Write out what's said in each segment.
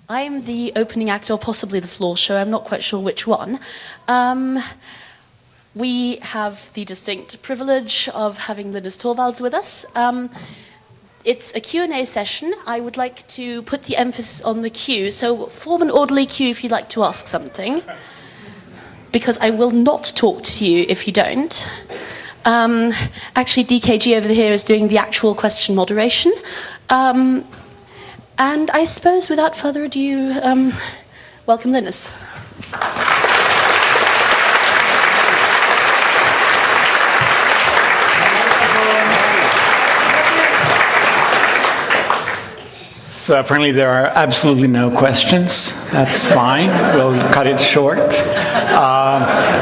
I'm the opening act, or possibly the floor show, I'm not quite sure which one. We have the distinct privilege of having Linus Torvalds with us. It's a Q&A session. I would like to put the emphasis on the queue, so form an orderly queue if you'd like to ask something, because I will not talk to you if you don't. Actually, DKG over here is doing the actual question moderation. And I suppose, without further ado, welcome Linus. So apparently there are absolutely no questions. That's fine. We'll cut it short.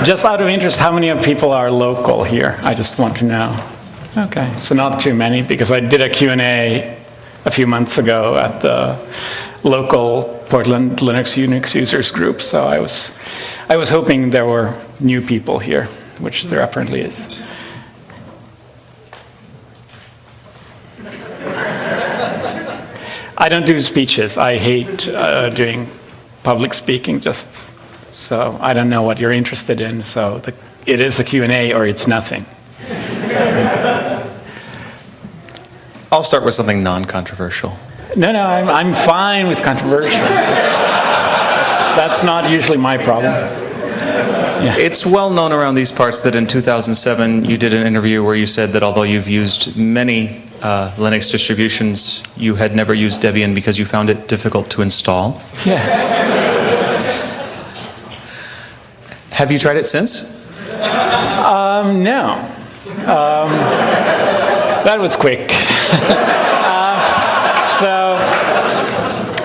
Just out of interest, how many of people are local here? I just want to know. Okay, so not too many, because I did a Q&A a few months ago at the local Portland Linux Unix users group. So I was hoping there were new people here, which there apparently is. I don't do speeches. I hate doing public speaking, just so I don't know what you're interested in. So it is a Q&A or it's nothing. I'll start with something non-controversial. No, I'm fine with controversial. That's not usually my problem. Yeah. It's well known around these parts that in 2007 you did an interview where you said that although you've used many Linux distributions, you had never used Debian because you found it difficult to install. Yes. Have you tried it since? No. That was quick.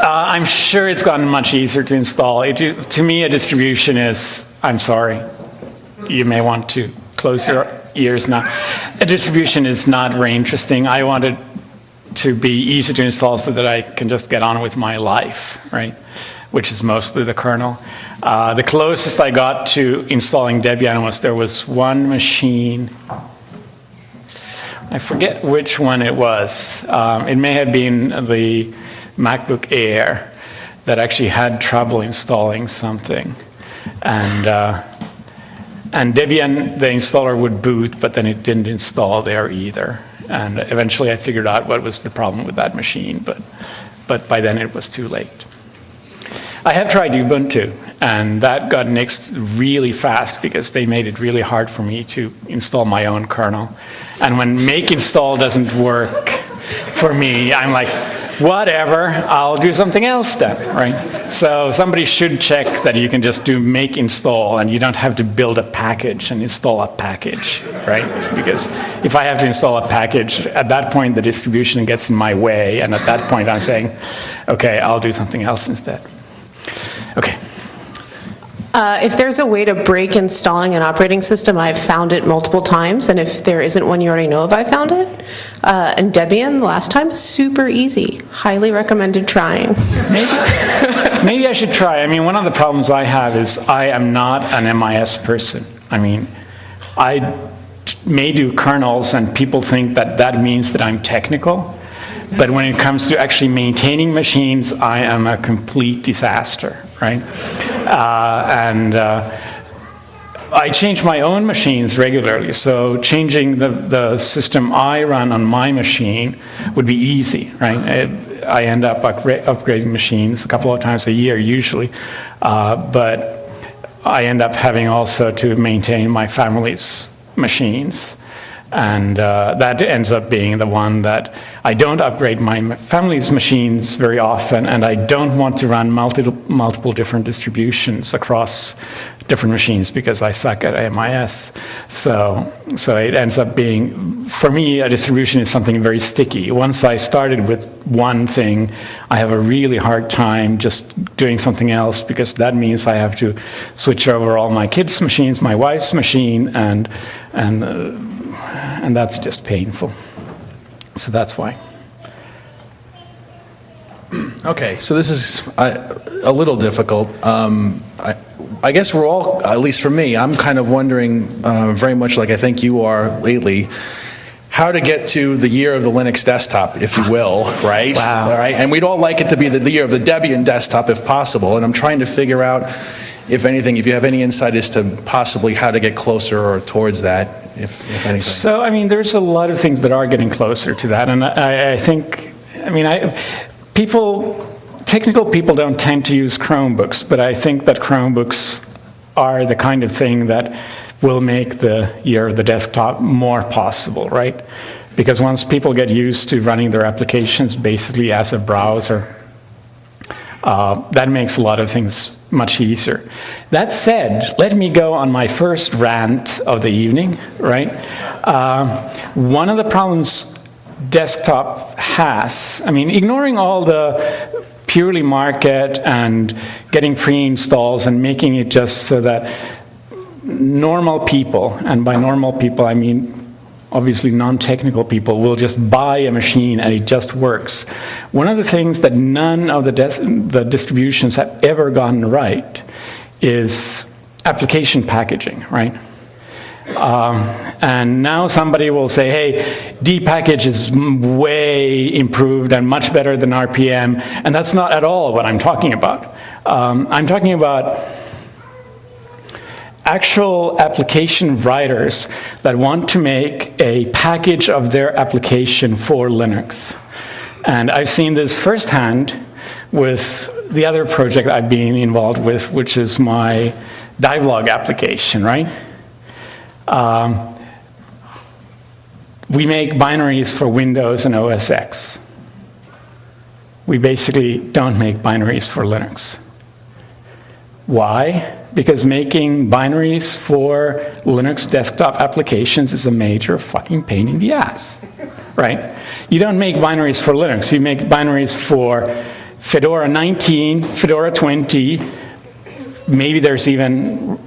I'm sure it's gotten much easier to install. To me, a distribution is, I'm sorry, you may want to close your ears now. A distribution is not very interesting. I want it to be easy to install so that I can just get on with my life, right? Which is mostly the kernel. The closest I got to installing Debian was there was one machine. I forget which one it was. It may have been the MacBook Air that actually had trouble installing something. And Debian, the installer would boot, but then it didn't install there either. And eventually I figured out what was the problem with that machine, but by then it was too late. I have tried Ubuntu, and that got nixed really fast because they made it really hard for me to install my own kernel. And when make install doesn't work for me, I'm like, whatever, I'll do something else then, right? So somebody should check that you can just do make install and you don't have to build a package and install a package, right? Because if I have to install a package, at that point the distribution gets in my way, and at that point I'm saying, okay, I'll do something else instead. Okay. If there's a way to break installing an operating system, I've found it multiple times, and if there isn't one you already know of, I found it. And Debian, last time, super easy. Highly recommended trying. Maybe I should try. I mean, one of the problems I have is I am not an MIS person. I mean, I may do kernels, and people think that that means that I'm technical. But when it comes to actually maintaining machines, I am a complete disaster, right? I change my own machines regularly, so changing the system I run on my machine would be easy, right? I end up upgrading machines a couple of times a year usually, but I end up having also to maintain my family's machines. And that ends up being the one that I don't upgrade my family's machines very often, and I don't want to run multiple different distributions across different machines because I suck at MIS. So it ends up being, for me, a distribution is something very sticky. Once I started with one thing, I have a really hard time just doing something else because that means I have to switch over all my kids' machines, my wife's machine, and that's just painful. So that's why. Okay, so this is a little difficult. I guess we're all, at least for me, I'm kind of wondering very much like I think you are lately, how to get to the year of the Linux desktop, if you will, right? Wow. All right, and we'd all like it to be the year of the Debian desktop if possible, and I'm trying to figure out, if anything, if you have any insight as to possibly how to get closer or towards that, if anything. So, I mean, there's a lot of things that are getting closer to that, and I think, I mean, technical people don't tend to use Chromebooks, but I think that Chromebooks are the kind of thing that will make the year of the desktop more possible, right? Because once people get used to running their applications basically as a browser, that makes a lot of things much easier. That said, let me go on my first rant of the evening, right? One of the problems desktop has, I mean, ignoring all the purely market and getting pre-installs and making it just so that normal people, and by normal people I mean obviously non-technical people, will just buy a machine and it just works. One of the things that none of the distributions have ever gotten right is application packaging, right? And now somebody will say, hey, dpackage is way improved and much better than RPM, and that's not at all what I'm talking about. I'm talking about actual application writers that want to make a package of their application for Linux. And I've seen this firsthand with the other project I've been involved with, which is my Divelog application, right? We make binaries for Windows and OS X. We basically don't make binaries for Linux. Why? Because making binaries for Linux desktop applications is a major fucking pain in the ass, right? You don't make binaries for Linux. You make binaries for Fedora 19, Fedora 20, maybe there's even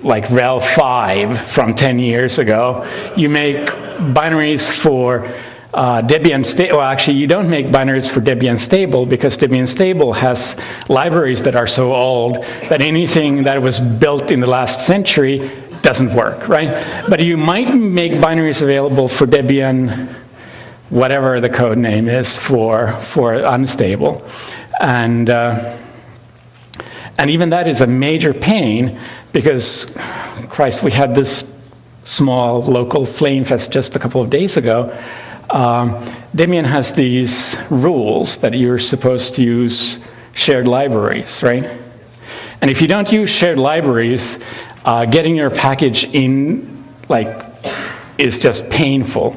like RHEL 5 from 10 years ago. You make binaries for Debian Stable. Well, actually, you don't make binaries for Debian Stable because Debian Stable has libraries that are so old that anything that was built in the last century doesn't work, right? But you might make binaries available for Debian, whatever the code name is for unstable, and even that is a major pain because, Christ, we had this small local flame fest just a couple of days ago. Debian has these rules that you're supposed to use shared libraries, right? And if you don't use shared libraries, getting your package in, is just painful.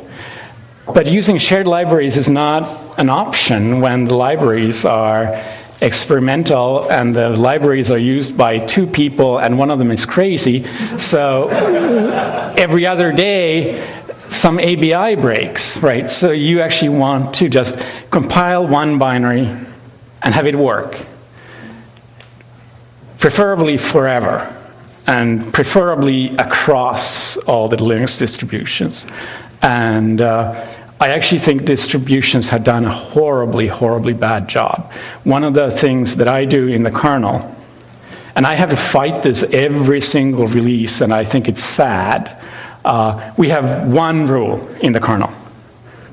But using shared libraries is not an option when the libraries are experimental and the libraries are used by 2 people and one of them is crazy. So every other day, some ABI breaks, right? So you actually want to just compile one binary and have it work. Preferably forever, and preferably across all the Linux distributions. And I actually think distributions have done a horribly, horribly bad job. One of the things that I do in the kernel, and I have to fight this every single release, and I think it's sad, we have one rule in the kernel.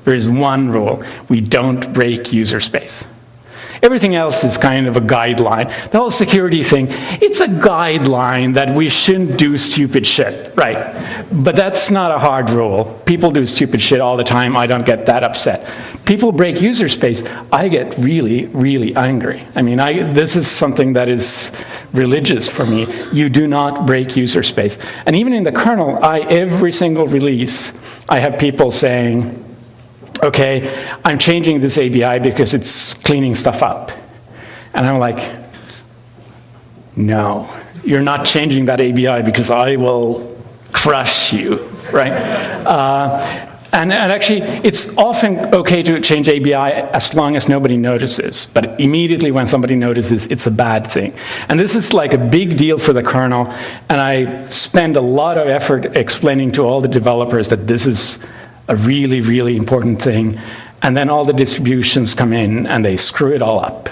There is one rule. We don't break user space. Everything else is kind of a guideline. The whole security thing, it's a guideline that we shouldn't do stupid shit, right? But that's not a hard rule. People do stupid shit all the time. I don't get that upset. People break user space. I get really, really angry. I mean, this is something that is religious for me. You do not break user space. And even in the kernel, every single release, I have people saying, okay, I'm changing this ABI because it's cleaning stuff up. And I'm like, no, you're not changing that ABI because I will crush you, right? And actually, it's often okay to change ABI as long as nobody notices. But immediately when somebody notices, it's a bad thing. And this is like a big deal for the kernel. And I spend a lot of effort explaining to all the developers that this is a really, really important thing. And then all the distributions come in and they screw it all up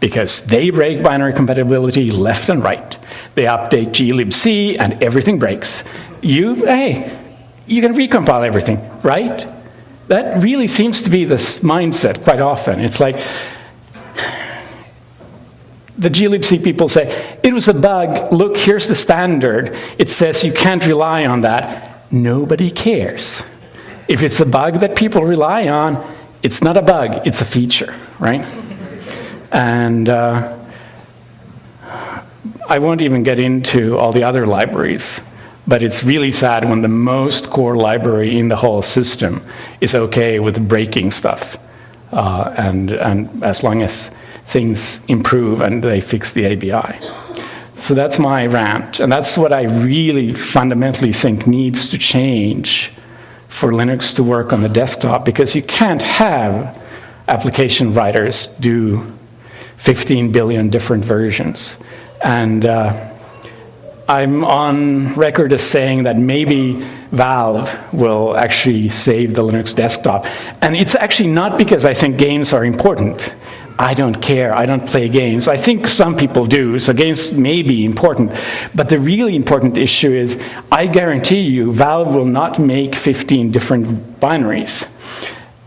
because they break binary compatibility left and right. They update glibc and everything breaks. Hey, you can recompile everything, right? That really seems to be the mindset quite often. It's like, the glibc people say, it was a bug, look, here's the standard. It says you can't rely on that. Nobody cares. If it's a bug that people rely on, it's not a bug, it's a feature, right? And I won't even get into all the other libraries, but it's really sad when the most core library in the whole system is okay with breaking stuff. And as long as things improve and they fix the ABI. So that's my rant, and that's what I really fundamentally think needs to change for Linux to work on the desktop, because you can't have application writers do 15 billion different versions. And I'm on record as saying that maybe Valve will actually save the Linux desktop. And it's actually not because I think games are important. I don't care, I don't play games. I think some people do, so games may be important. But the really important issue is, I guarantee you, Valve will not make 15 different binaries.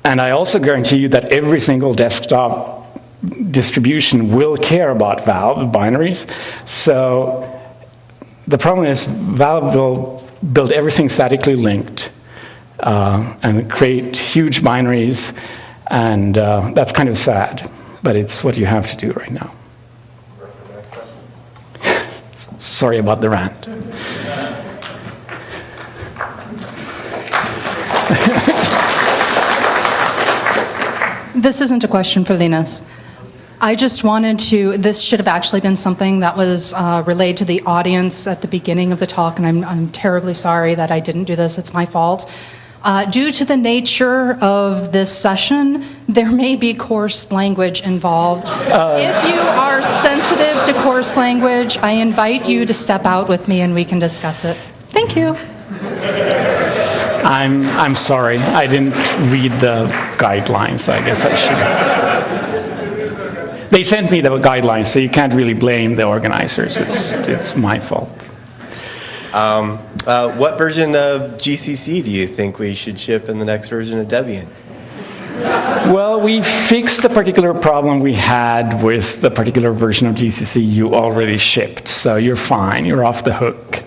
And I also guarantee you that every single desktop distribution will care about Valve binaries. So the problem is, Valve will build everything statically linked and create huge binaries, and that's kind of sad. But it's what you have to do right now. Sorry about the rant. This isn't a question for Linus. I just wanted to, this should have actually been something that was relayed to the audience at the beginning of the talk, and I'm terribly sorry that I didn't do this, it's my fault. Due to the nature of this session, there may be coarse language involved. If you are sensitive to coarse language, I invite you to step out with me and we can discuss it. Thank you. I'm sorry, I didn't read the guidelines. I guess I should. They sent me the guidelines, so you can't really blame the organizers. It's my fault. What version of GCC do you think we should ship in the next version of Debian? Well, we fixed the particular problem we had with the particular version of GCC you already shipped, so you're fine, you're off the hook.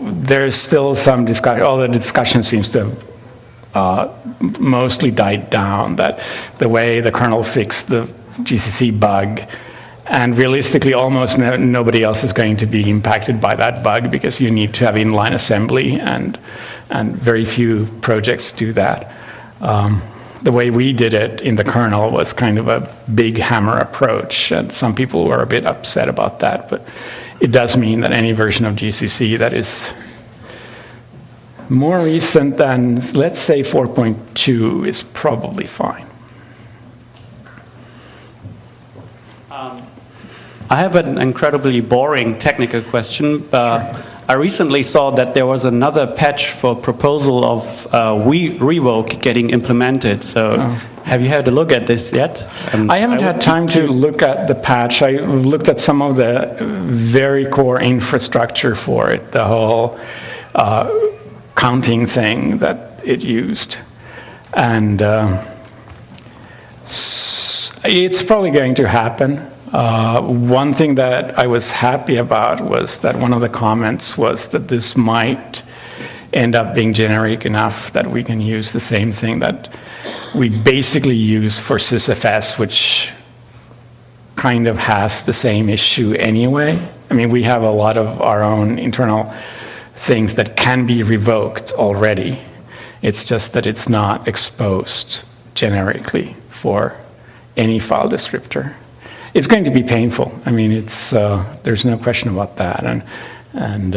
There's still some discussion, all the discussion seems to have mostly died down, that the way the kernel fixed the GCC bug, and realistically, almost nobody else is going to be impacted by that bug, because you need to have inline assembly, and very few projects do that. The way we did it in the kernel was kind of a big hammer approach, and some people were a bit upset about that, but it does mean that any version of GCC that is more recent than, let's say, 4.2 is probably fine. I have an incredibly boring technical question. I recently saw that there was another patch for proposal of revoke getting implemented. So have you had a look at this yet? I haven't had time to look at the patch. I looked at some of the very core infrastructure for it, the whole counting thing that it used. And it's probably going to happen. One thing that I was happy about was that one of the comments was that this might end up being generic enough that we can use the same thing that we basically use for sysfs, which kind of has the same issue anyway. I mean, we have a lot of our own internal things that can be revoked already. It's just that it's not exposed generically for any file descriptor. It's going to be painful. I mean, it's there's no question about that. And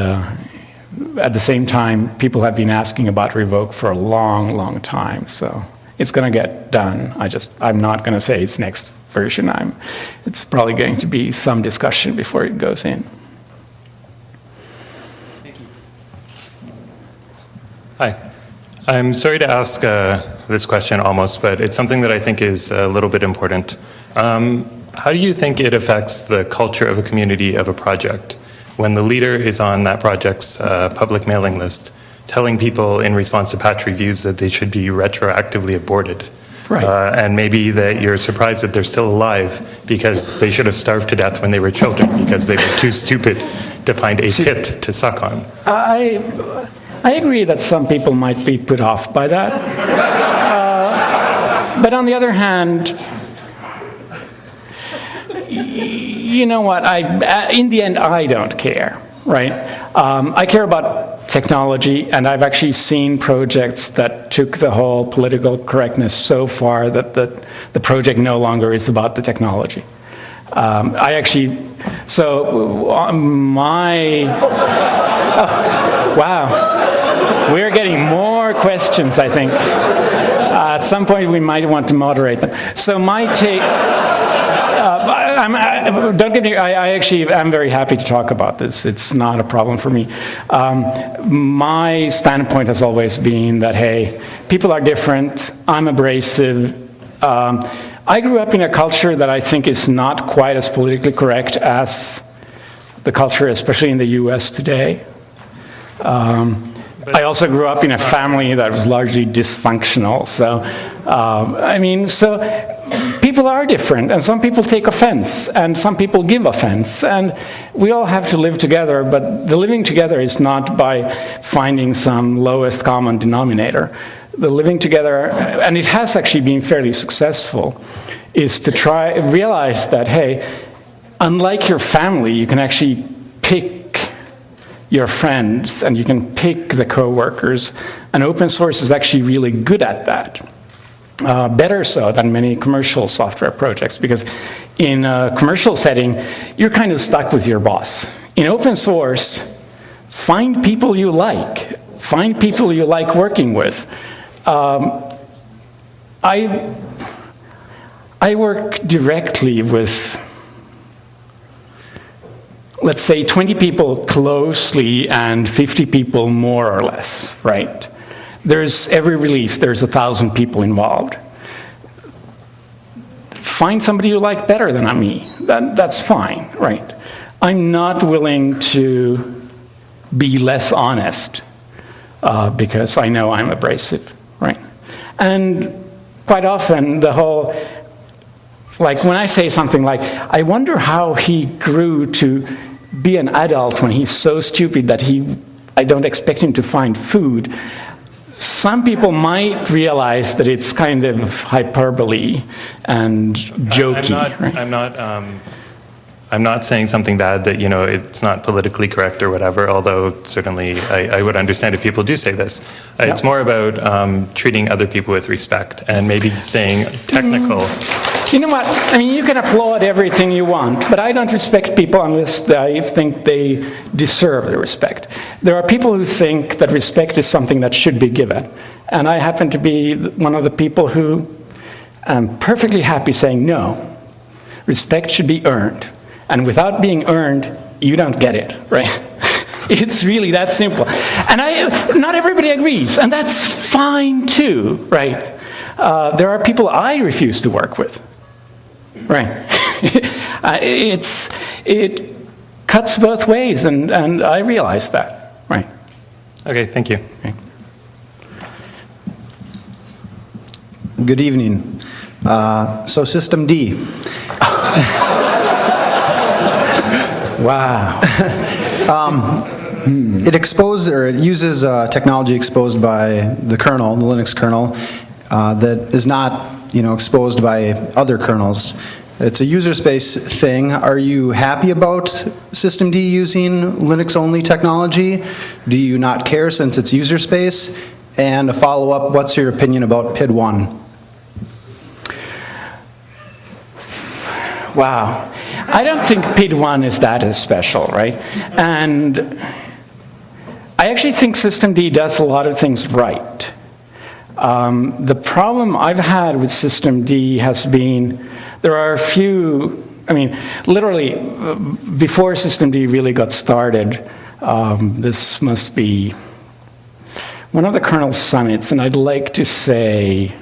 at the same time, people have been asking about revoke for a long, long time. So it's going to get done. I'm not going to say it's next version. It's probably going to be some discussion before it goes in. Thank you. Hi. I'm sorry to ask this question almost, but it's something that I think is a little bit important. How do you think it affects the culture of a community of a project when the leader is on that project's public mailing list telling people in response to patch reviews that they should be retroactively aborted. Right. And maybe that you're surprised that they're still alive because they should have starved to death when they were children because they were too stupid to find a pit to suck on. I agree that some people might be put off by that. But on the other hand, you know what? In the end, I don't care, right? I care about technology, and I've actually seen projects that took the whole political correctness so far that the project no longer is about the technology. Wow. We're getting more questions, I think. At some point, we might want to moderate them. So my take, don't get me, I'm very happy to talk about this. It's not a problem for me. My standpoint has always been that, hey, people are different. I'm abrasive. I grew up in a culture that I think is not quite as politically correct as the culture, especially in the US today. I also grew up in a family that was largely dysfunctional. So, so people are different, and some people take offense, and some people give offense, and we all have to live together, but the living together is not by finding some lowest common denominator. The living together, and it has actually been fairly successful, is to realize that, hey, unlike your family, you can actually pick your friends, and you can pick the co-workers, and open source is actually really good at that. Better so than many commercial software projects, because in a commercial setting, you're kind of stuck with your boss. In open source, find people you like. Find people you like working with. I work directly with, let's say, 20 people closely and 50 people more or less, right? Every release, there's 1,000 people involved. Find somebody you like better than me. That's fine, right? I'm not willing to be less honest because I know I'm abrasive, right? And quite often like when I say something like, I wonder how he grew to be an adult when he's so stupid that I don't expect him to find food. Some people might realize that it's kind of hyperbole and jokey. I'm not saying something bad that, it's not politically correct or whatever, although certainly I would understand if people do say this. It's more about treating other people with respect and maybe saying technical. You know what? You can applaud everything you want, but I don't respect people unless I think they deserve the respect. There are people who think that respect is something that should be given. And I happen to be one of the people who am perfectly happy saying no. Respect should be earned. And without being earned, you don't get it, right? It's really that simple. And not everybody agrees, and that's fine too, right? There are people I refuse to work with, right? It cuts both ways, and I realize that, right? Okay, thank you. Okay. Good evening. So System D. Wow. It uses technology exposed by the kernel, the Linux kernel, that is not, exposed by other kernels. It's a user space thing. Are you happy about Systemd using Linux-only technology? Do you not care since it's user space? And a follow-up, what's your opinion about PID1? Wow. I don't think PID1 is that special, right? And I actually think Systemd does a lot of things right. The problem I've had with Systemd has been, there are a few, literally, before Systemd really got started, this must be one of the kernel summits, and I'd like to say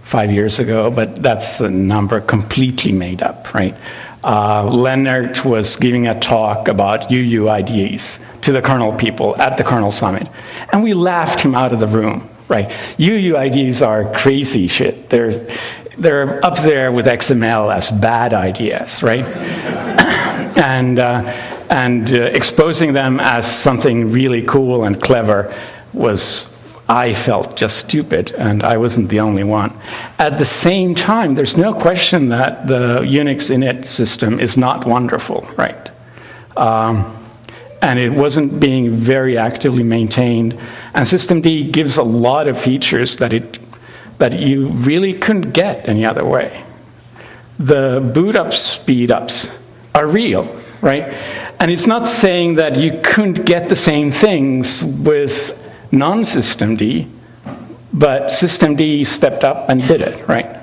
5 years ago, but that's a number completely made up, right? Lennart was giving a talk about UUIDs to the kernel people at the kernel summit. And we laughed him out of the room, right? UUIDs are crazy shit. They're up there with XML as bad ideas, right? and exposing them as something really cool and clever I felt just stupid, and I wasn't the only one. At the same time, there's no question that the Unix init system is not wonderful, right? And it wasn't being very actively maintained. And systemd gives a lot of features that you really couldn't get any other way. The boot up speed ups are real, right? And it's not saying that you couldn't get the same things with non-systemd, but systemd stepped up and did it, right?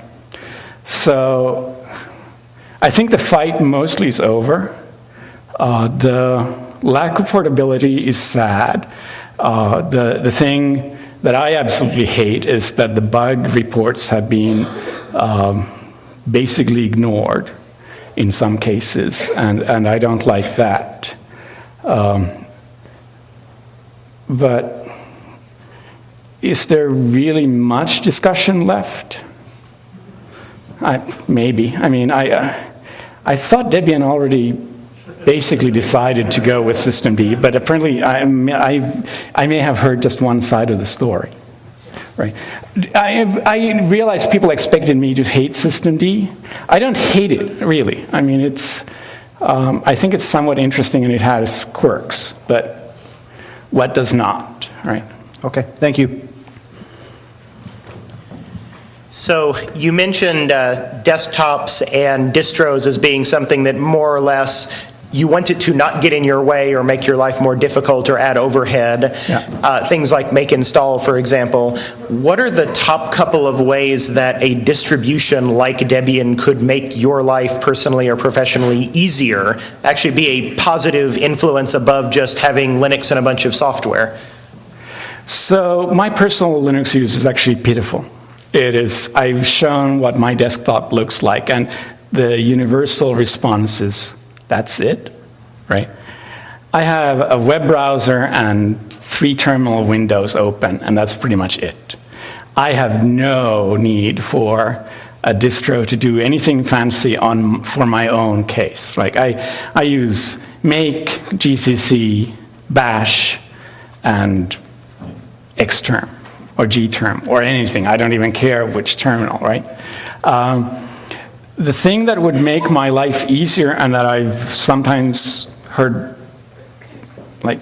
So I think the fight mostly is over. The lack of portability is sad. The thing that I absolutely hate is that the bug reports have been basically ignored in some cases, and I don't like that. But is there really much discussion left? Maybe. I mean, I thought Debian already basically decided to go with systemd, but apparently I may have heard just one side of the story, right? I realize people expected me to hate systemd. I don't hate it, really. I mean, I think it's somewhat interesting and it has quirks, but what does not, right? Okay, thank you. So you mentioned desktops and distros as being something that more or less you want it to not get in your way or make your life more difficult or add overhead. Yeah. Things like make install, for example. What are the top couple of ways that a distribution like Debian could make your life personally or professionally easier, actually be a positive influence above just having Linux and a bunch of software? So my personal Linux use is actually pitiful. I've shown what my desktop looks like, and the universal response is, that's it, right? I have a web browser and 3 terminal windows open, and that's pretty much it. I have no need for a distro to do anything fancy for my own case. Like I use make, GCC, bash, and xterm, or gterm, or anything. I don't even care which terminal, right? The thing that would make my life easier, and that I've sometimes heard like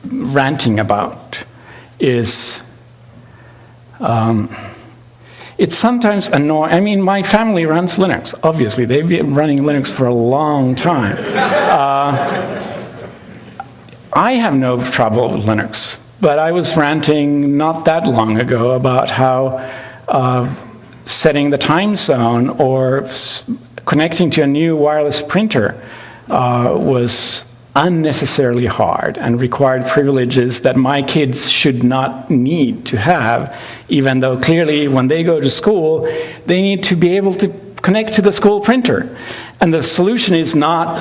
ranting about, is it's sometimes annoying. I mean, my family runs Linux, obviously. They've been running Linux for a long time. I have no trouble with Linux, but I was ranting not that long ago about how setting the time zone or connecting to a new wireless printer was unnecessarily hard and required privileges that my kids should not need to have, even though clearly when they go to school, they need to be able to connect to the school printer. And the solution is not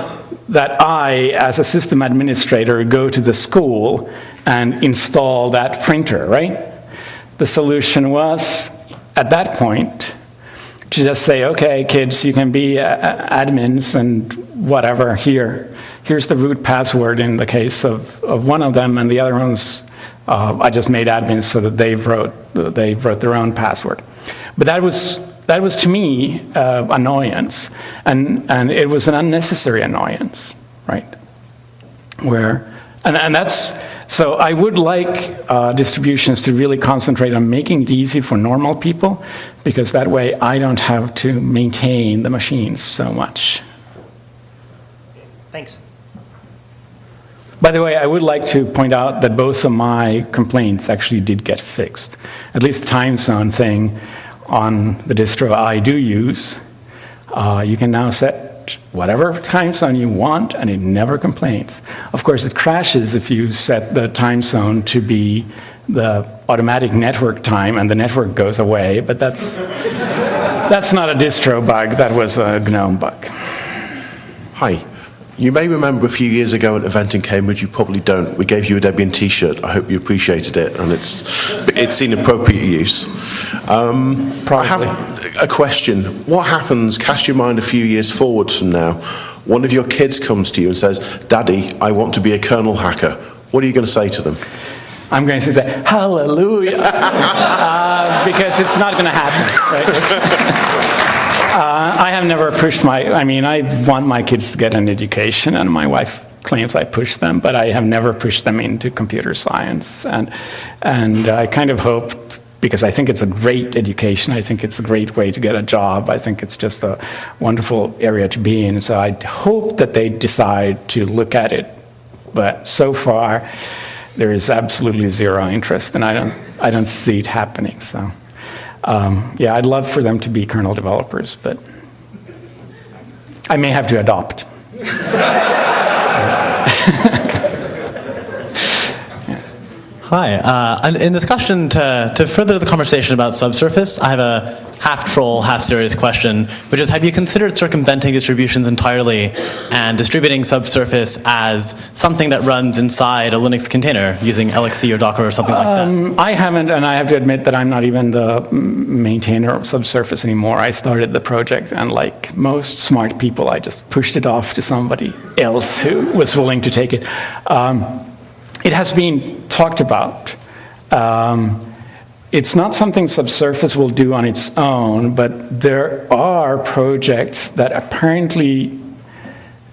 that I, as a system administrator, go to the school and install that printer, right? The solution was, at that point, to just say, okay, kids, you can be admins and whatever here. Here's the root password in the case of one of them, and the other ones, I just made admins so that they wrote their own password. But that was to me annoyance, and it was an unnecessary annoyance, right? And that's, so I would like distributions to really concentrate on making it easy for normal people, because that way I don't have to maintain the machines so much. Thanks. By the way, I would like to point out that both of my complaints actually did get fixed. At least the time zone thing on the distro I do use, you can now set whatever time zone you want, and it never complains. Of course, it crashes if you set the time zone to be the automatic network time, and the network goes away, but that's not a distro bug, that was a GNOME bug. Hi. You may remember a few years ago at an event in Cambridge, you probably don't. We gave you a Debian t-shirt. I hope you appreciated it, and it's seen appropriate use. I have a question. What happens, cast your mind a few years forwards from now, one of your kids comes to you and says, Daddy, I want to be a kernel hacker. What are you going to say to them? I'm going to say, hallelujah, because it's not going to happen, right? I have never pushed I want my kids to get an education, and my wife claims I push them, but I have never pushed them into computer science. And I kind of hoped, because I think it's a great education, I think it's a great way to get a job, I think it's just a wonderful area to be in, so I hope that they decide to look at it. But so far, there is absolutely zero interest, and I don't see it happening, so. Yeah, I'd love for them to be kernel developers, but I may have to adopt. Hi. In discussion to further the conversation about subsurface, I have a half-troll, half-serious question, which is, have you considered circumventing distributions entirely and distributing subsurface as something that runs inside a Linux container using LXC or Docker or something like that? I haven't, and I have to admit that I'm not even the maintainer of subsurface anymore. I started the project, and like most smart people, I just pushed it off to somebody else who was willing to take it. It has been talked about. It's not something Subsurface will do on its own, but there are projects that apparently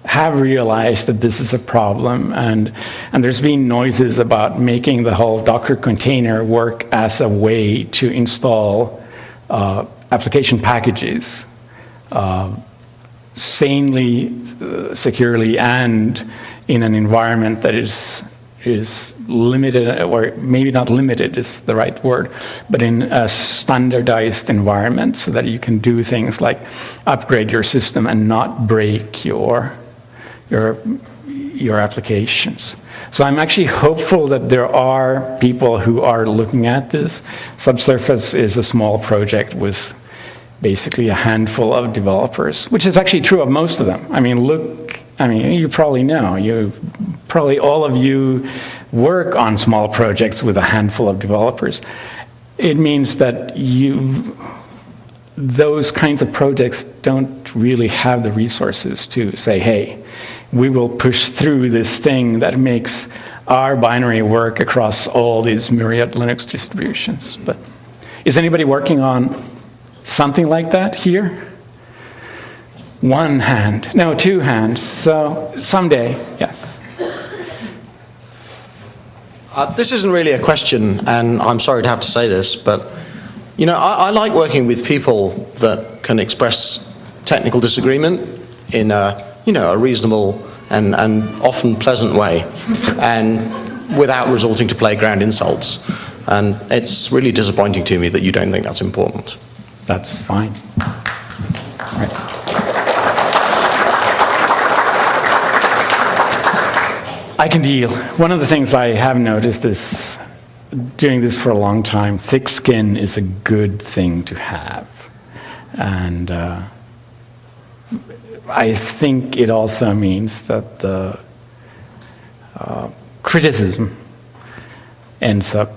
have realized that this is a problem, and there's been noises about making the whole Docker container work as a way to install application packages sanely, securely, and in an environment that is limited, or maybe not limited is the right word, but in a standardized environment so that you can do things like upgrade your system and not break your applications. So I'm actually hopeful that there are people who are looking at this. Subsurface is a small project with basically a handful of developers, which is actually true of most of them. I mean, you probably know, probably all of you work on small projects with a handful of developers. It means that those kinds of projects don't really have the resources to say, hey, we will push through this thing that makes our binary work across all these myriad Linux distributions. But is anybody working on something like that here? One hand, no, two hands. So someday, yes. This isn't really a question, and I'm sorry to have to say this, but you know, I like working with people that can express technical disagreement in a reasonable and often pleasant way, and without resorting to playground insults. And it's really disappointing to me that you don't think that's important. That's fine. Right. I can deal. One of the things I have noticed is, doing this for a long time, thick skin is a good thing to have. And I think it also means that the criticism ends up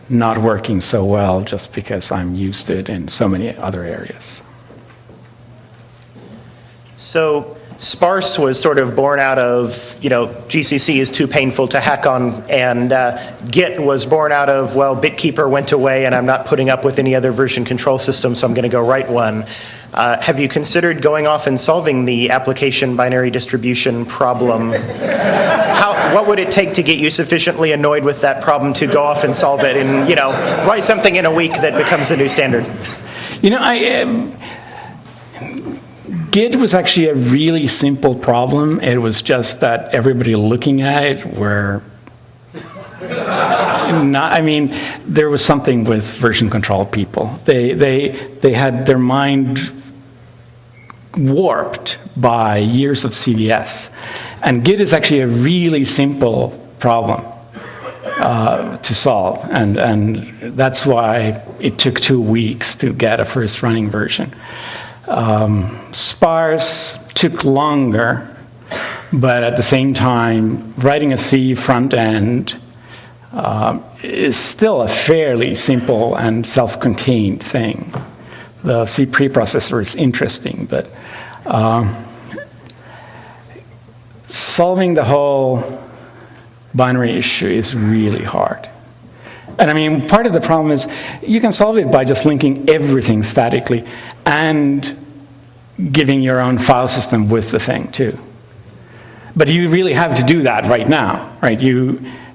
not working so well just because I'm used to it in so many other areas. So sparse was sort of born out of, GCC is too painful to hack on, and Git was born out of, well, Bitkeeper went away and I'm not putting up with any other version control system, so I'm going to go write one. Have you considered going off and solving the application binary distribution problem? What would it take to get you sufficiently annoyed with that problem to go off and solve it and, write something in a week that becomes the new standard? Git was actually a really simple problem. It was just that everybody looking at it were there was something with version control people. They had their mind warped by years of CVS. And Git is actually a really simple problem to solve. And that's why it took 2 weeks to get a first running version. Sparse took longer, But at the same time, writing a C front end is still a fairly simple and self-contained thing. The C preprocessor is interesting, but solving the whole binary issue is really hard. And I mean, part of the problem is you can solve it by just linking everything statically and giving your own file system with the thing too. But you really have to do that right now, right?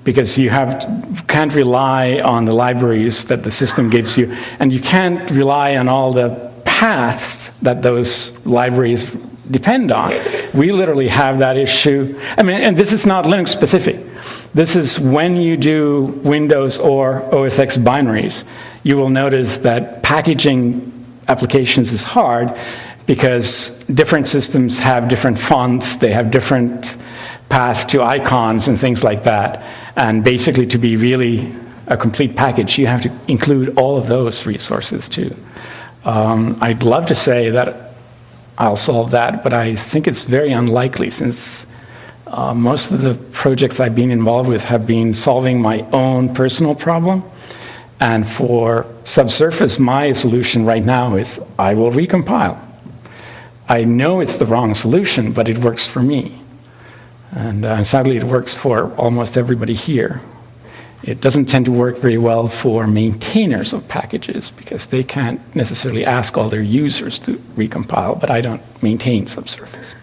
Because you can't rely on the libraries that the system gives you, and you can't rely on all the paths that those libraries depend on. We literally have that issue. I mean, and this is not Linux specific. This is when you do Windows or OS X binaries, you will notice that packaging applications is hard because different systems have different fonts, they have different paths to icons and things like that. And basically, to be really a complete package, you have to include all of those resources too. I'd love to say that I'll solve that, but I think it's very unlikely since most of the projects I've been involved with have been solving my own personal problem. And for Subsurface, my solution right now is I will recompile. I know it's the wrong solution, but it works for me. And sadly, it works for almost everybody here. It doesn't tend to work very well for maintainers of packages because they can't necessarily ask all their users to recompile, but I don't maintain Subsurface.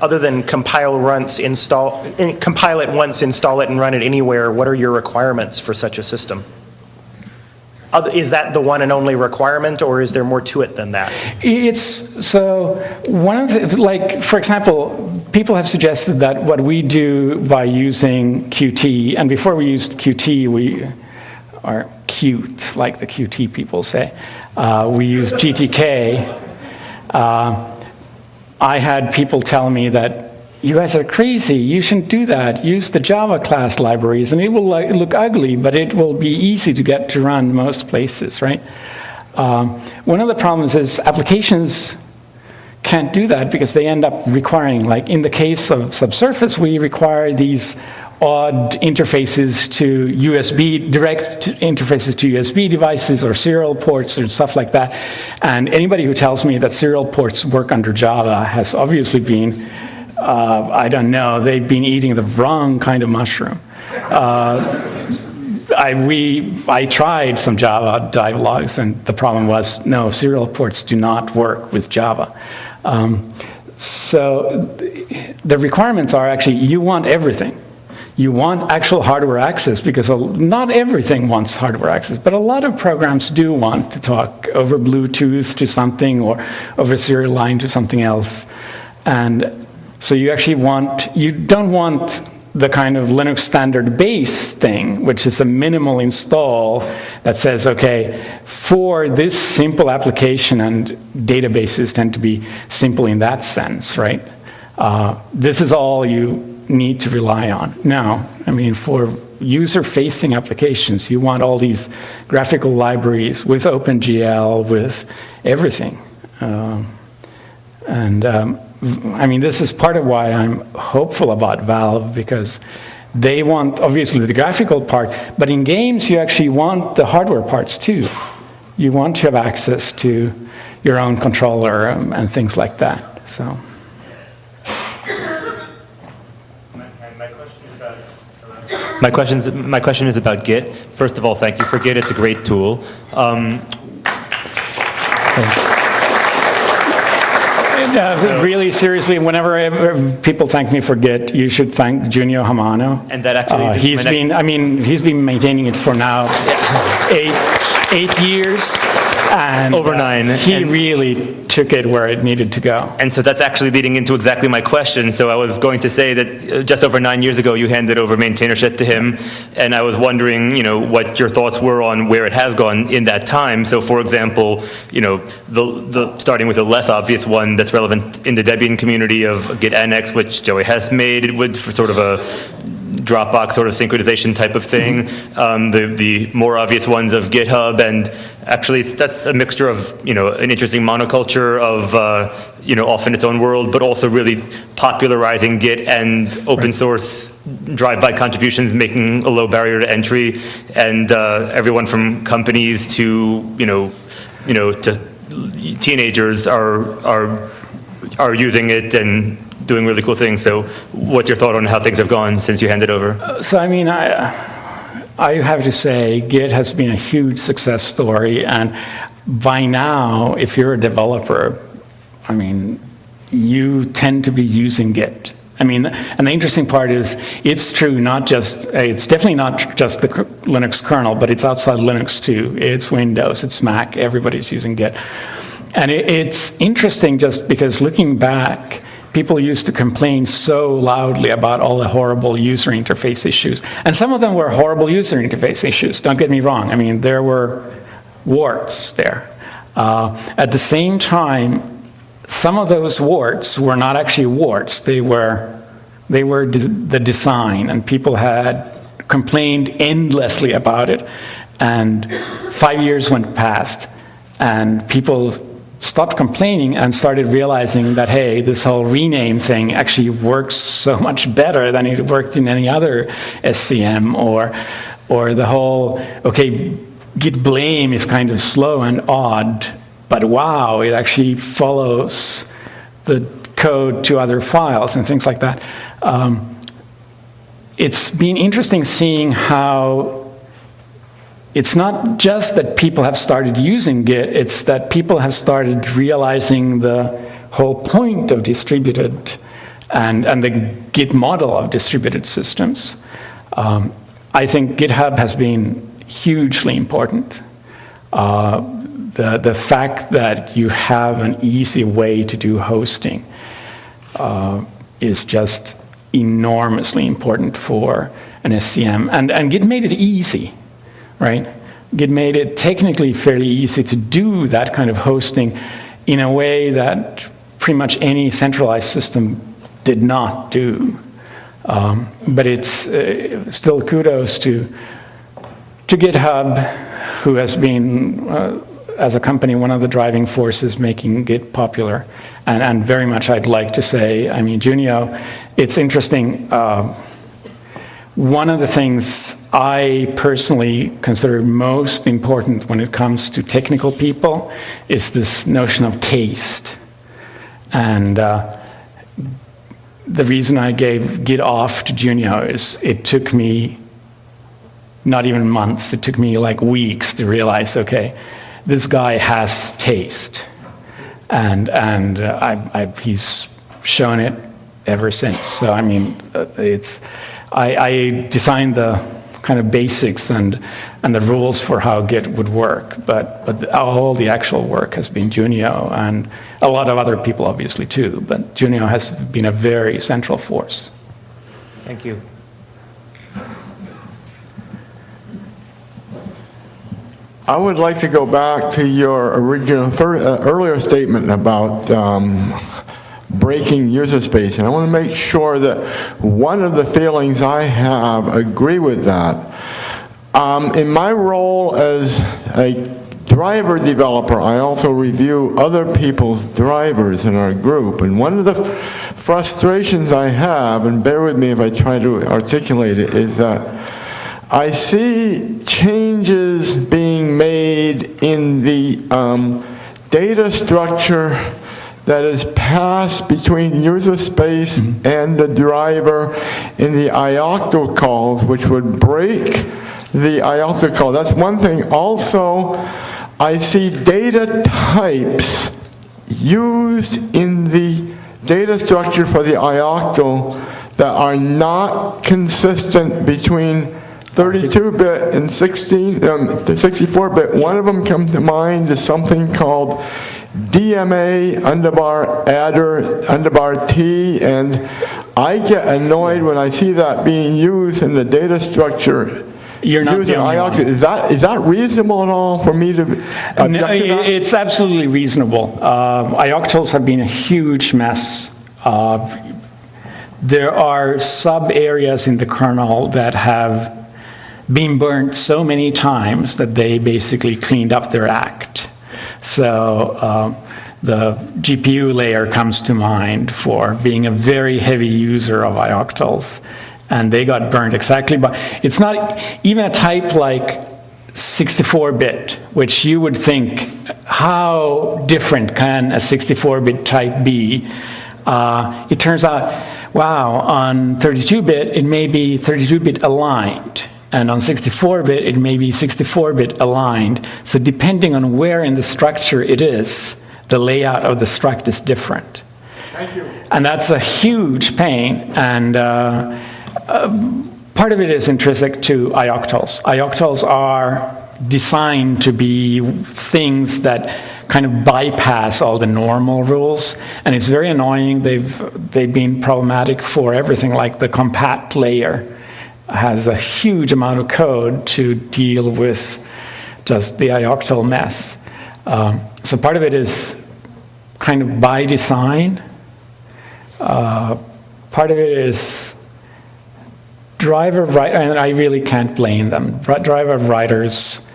Other than compile it once, install it, and run it anywhere, what are your requirements for such a system? Is that the one and only requirement, or is there more to it than that? So one of the, like, for example, people have suggested that what we do by using Qt, and before we used Qt, we are cute, like the Qt people say. We used GTK. I had people tell me that you guys are crazy, you shouldn't do that. Use the Java class libraries, and it will look ugly, but it will be easy to get to run most places, right? One of the problems is applications can't do that because they end up requiring, like in the case of Subsurface, we require these odd interfaces to USB, direct interfaces to USB devices or serial ports or stuff like that. And anybody who tells me that serial ports work under Java has obviously been, I don't know, they've been eating the wrong kind of mushroom. I tried some Java dialogues, and the problem was, no, serial ports do not work with Java. So the requirements are actually, you want everything. You want actual hardware access, because not everything wants hardware access, but a lot of programs do want to talk over Bluetooth to something or over serial line to something else. And so you actually you don't want the kind of Linux standard base thing, which is a minimal install that says, okay, for this simple application, and databases tend to be simple in that sense, right? This is all you need to rely on. Now, I mean, for user-facing applications, you want all these graphical libraries with OpenGL, with everything. I mean, this is part of why I'm hopeful about Valve, because they want, obviously, the graphical part, but in games, you actually want the hardware parts, too. You want to have access to your own controller and things like that, so. My question is about Git. First of all, thank you for Git. It's a great tool. Really seriously, whenever people thank me for Git, you should thank Junio Hamano. And that actually, he's been maintaining it for now 8 years. And over 9. He really took it where it needed to go. And so that's actually leading into exactly my question. So I was going to say that just over 9 years ago, you handed over maintainership to him. And I was wondering, what your thoughts were on where it has gone in that time. So for example, starting with the less obvious one that's relevant in the Debian community of Git Annex, which Joey Hess made, it would for sort of a Dropbox sort of synchronization type of thing. The more obvious ones of GitHub, and actually that's a mixture of an interesting monoculture of off in its own world, but also really popularizing Git and open source drive-by contributions, making a low barrier to entry, and everyone from companies to to teenagers are using it and doing really cool things. So what's your thought on how things have gone since you handed over? So I mean, I have to say Git has been a huge success story, and by now, if you're a developer, I mean, you tend to be using Git. I mean, and the interesting part is, it's true, it's definitely not just the Linux kernel, but it's outside Linux too. It's Windows, it's Mac, everybody's using Git. And it's interesting just because looking back, people used to complain so loudly about all the horrible user interface issues. And some of them were horrible user interface issues, don't get me wrong. I mean, there were warts there. At the same time, some of those warts were not actually warts. They were the design, and people had complained endlessly about it. And 5 years went past, and people stopped complaining and started realizing that, hey, this whole rename thing actually works so much better than it worked in any other SCM, or the whole, okay, Git blame is kind of slow and odd, but wow, it actually follows the code to other files and things like that. It's been interesting seeing how it's not just that people have started using Git, it's that people have started realizing the whole point of distributed and the Git model of distributed systems. I think GitHub has been hugely important. The fact that you have an easy way to do hosting is just enormously important for an SCM. And Git made it easy, right? Git made it technically fairly easy to do that kind of hosting in a way that pretty much any centralized system did not do. But it's still kudos to GitHub, who has been, as a company, one of the driving forces making Git popular. And very much I'd like to say, I mean, Junio, it's interesting. One of the things I personally consider most important when it comes to technical people is this notion of taste. And the reason I gave Git off to Junio is it took me not even months, it took me like weeks to realize, okay, this guy has taste. And he's shown it ever since. So I mean, I designed the kind of basics and the rules for how Git would work, but all the actual work has been Junio, and a lot of other people obviously too, but Junio has been a very central force. Thank you. I would like to go back to your original, earlier statement about breaking user space, and I want to make sure that one of the feelings I have agree with that. In my role as a driver developer, I also review other people's drivers in our group, and one of the frustrations I have, and bear with me if I try to articulate it, is that I see changes being made in the data structure that is passed between user space and the driver in the IOCTL calls, which would break the IOCTL call. That's one thing. Also, I see data types used in the data structure for the IOCTL that are not consistent between 32-bit and 64-bit. One of them comes to mind is something called DMA _ adder _ T, and I get annoyed when I see that being used in the data structure. You're not the only one. Is that reasonable at all for me to object to that? It's absolutely reasonable. IOCTLs have been a huge mess. There are sub-areas in the kernel that have been burnt so many times that they basically cleaned up their act. So the GPU layer comes to mind for being a very heavy user of ioctls, and they got burned exactly by, it's not even a type like 64-bit, which you would think, how different can a 64-bit type be? It turns out, wow, on 32-bit, it may be 32-bit aligned. And on 64-bit, it may be 64-bit aligned. So depending on where in the structure it is, the layout of the struct is different. Thank you. And that's a huge pain. And part of it is intrinsic to ioctls. Ioctls are designed to be things that kind of bypass all the normal rules. And it's very annoying. They've been problematic for everything, like the compat layer has a huge amount of code to deal with just the ioctl mess. So part of it is kind of by design. Part of it is driver writer, and I really can't blame them. Driver writers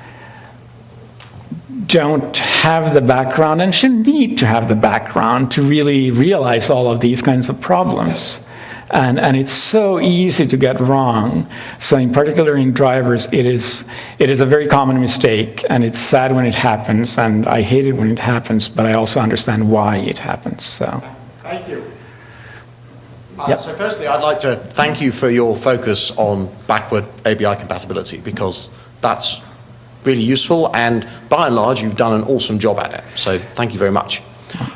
don't have the background and shouldn't need to have the background to really realize all of these kinds of problems. And it's so easy to get wrong. So in particular in drivers, it is a very common mistake, and it's sad when it happens, and I hate it when it happens, but I also understand why it happens. So. Thank you. Yep. So firstly, I'd like to thank you for your focus on backward ABI compatibility, because that's really useful, and by and large, you've done an awesome job at it. So thank you very much.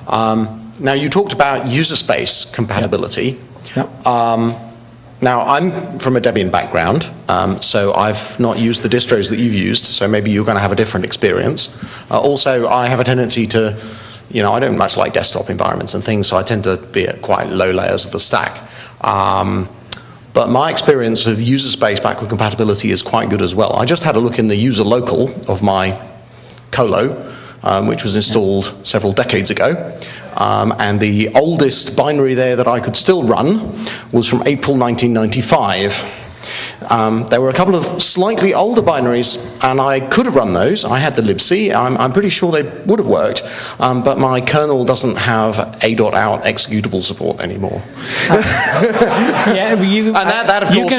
Now, you talked about user space compatibility. Yep. Now, I'm from a Debian background, so I've not used the distros that you've used, so maybe you're going to have a different experience. Also, I have a tendency to, I don't much like desktop environments and things, so I tend to be at quite low layers of the stack. But my experience of user space backward compatibility is quite good as well. I just had a look in the user local of my Colo, which was installed several decades ago. And the oldest binary there that I could still run was from April 1995. There were a couple of slightly older binaries, and I could have run those. I had the libc. I'm pretty sure they would have worked, but my kernel doesn't have a.out executable support anymore. Yeah, and that of course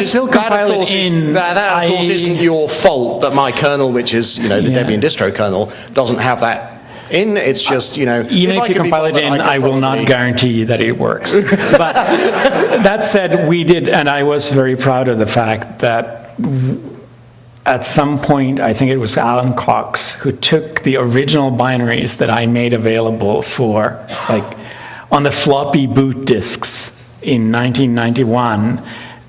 isn't your fault that my kernel, which is the Debian distro kernel, doesn't have that in. It's just, even if you compile it in, I will not guarantee that it works. But that said, we did, and I was very proud of the fact that at some point, I think it was Alan Cox, who took the original binaries that I made available for, like, on the floppy boot disks in 1991,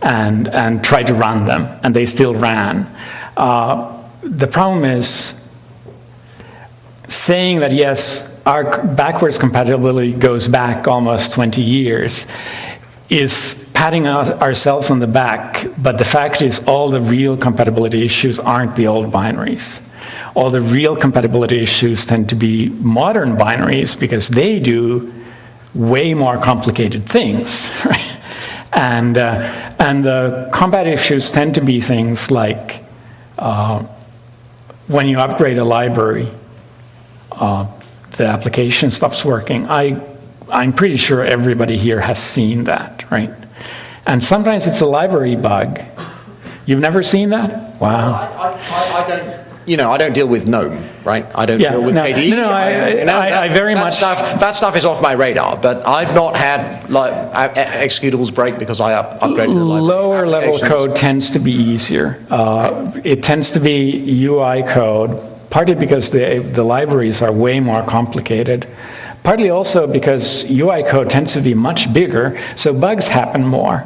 and tried to run them, and they still ran. The problem is, saying that, yes, our backwards compatibility goes back almost 20 years is patting ourselves on the back, but the fact is all the real compatibility issues aren't the old binaries. All the real compatibility issues tend to be modern binaries because they do way more complicated things, right? And the compat issues tend to be things like when you upgrade a library, the application stops working. I'm pretty sure everybody here has seen that, right? And sometimes it's a library bug. You've never seen that? Wow. I don't, I don't deal with GNOME, right? I don't deal with KDE. No, I very much... That stuff is off my radar, but I've not had executables break because I upgraded the library. Lower level code tends to be easier. It tends to be UI code, partly because the libraries are way more complicated, partly also because UI code tends to be much bigger, so bugs happen more.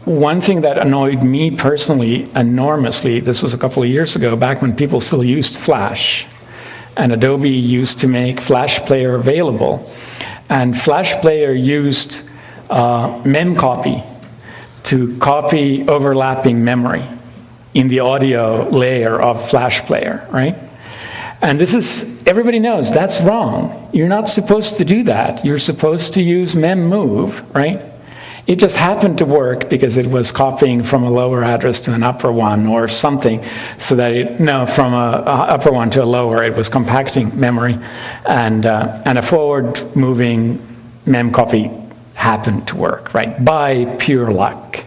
One thing that annoyed me personally enormously, this was a couple of years ago, back when people still used Flash, and Adobe used to make Flash Player available, and Flash Player used memcopy to copy overlapping memory in the audio layer of Flash Player, right? And this is, everybody knows that's wrong. You're not supposed to do that. You're supposed to use memmove, right? It just happened to work because it was copying from a lower address to an upper one or something, so that from a upper one to a lower, it was compacting memory, and a forward-moving memcopy happened to work, right, by pure luck.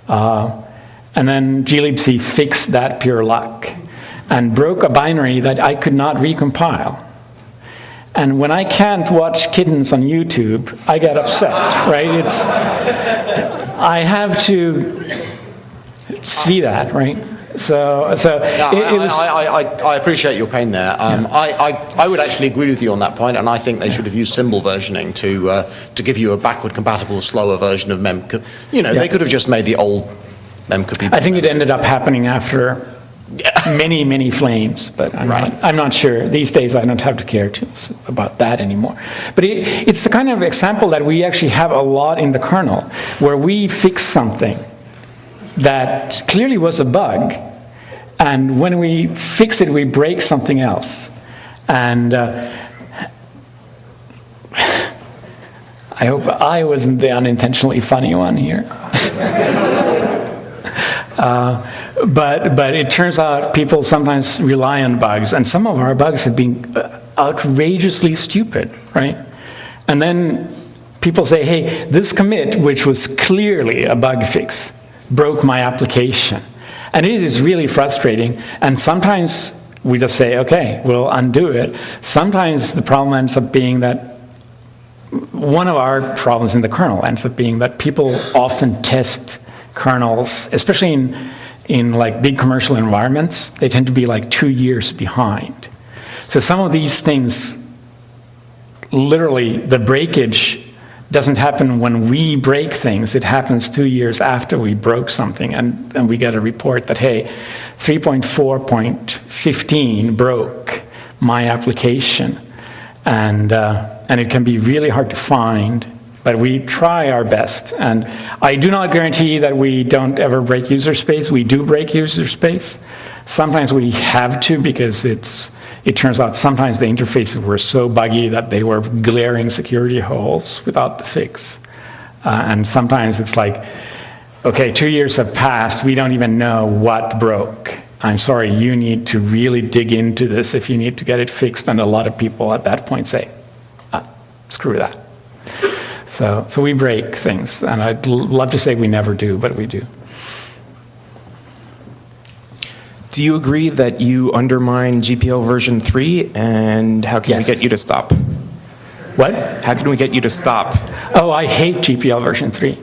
And then glibc fixed that pure luck and broke a binary that I could not recompile. And when I can't watch kittens on YouTube, I get upset, right? I have to see that, right? I appreciate your pain there. I would actually agree with you on that point, and I think they should have used symbol versioning to give you a backward compatible, slower version of mem. They could have just made the old memcopy. I think it ended up happening after many, many flames, but I'm not sure. These days I don't have to care about that anymore. But it's the kind of example that we actually have a lot in the kernel, where we fix something that clearly was a bug, and when we fix it, we break something else. And I hope I wasn't the unintentionally funny one here. But it turns out people sometimes rely on bugs, and some of our bugs have been outrageously stupid, right? And then people say, hey, this commit, which was clearly a bug fix, broke my application. And it is really frustrating, and sometimes we just say, okay, we'll undo it. Sometimes the problem ends up being that one of our problems in the kernel ends up being that people often test kernels, especially in like big commercial environments, they tend to be like 2 years behind. So some of these things, literally the breakage doesn't happen when we break things, it happens 2 years after we broke something, and we get a report that, hey, 3.4.15 broke my application, and it can be really hard to find. But we try our best, and I do not guarantee that we don't ever break user space. We do break user space. Sometimes we have to, because it turns out sometimes the interfaces were so buggy that they were glaring security holes without the fix. And sometimes it's like, okay, 2 years have passed, we don't even know what broke. I'm sorry, you need to really dig into this if you need to get it fixed. And a lot of people at that point say, screw that. So we break things, and I'd love to say we never do, but we do. Do you agree that you undermine GPL version 3, and how can we get you to stop? What? How can we get you to stop? Oh, I hate GPL version 3.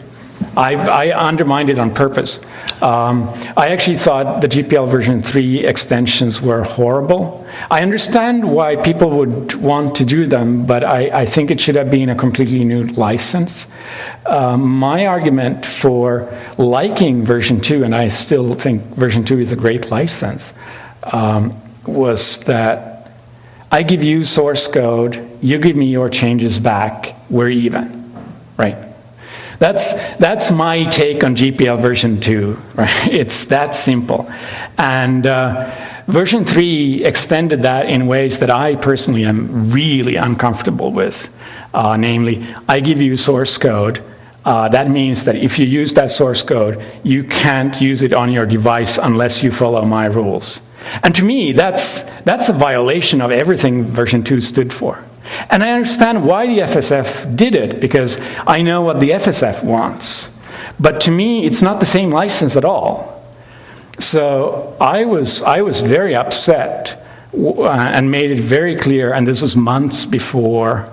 I undermined it on purpose. I actually thought the GPL version 3 extensions were horrible. I understand why people would want to do them, but I think it should have been a completely new license. My argument for liking version 2, and I still think version 2 is a great license, was that I give you source code, you give me your changes back, we're even, right? That's my take on GPL version 2, right? It's that simple. And version 3 extended that in ways that I personally am really uncomfortable with. Namely, I give you source code. That means that if you use that source code, you can't use it on your device unless you follow my rules. And to me, that's a violation of everything version 2 stood for. And I understand why the FSF did it, because I know what the FSF wants. But to me, it's not the same license at all. So I was very upset and made it very clear, and this was months before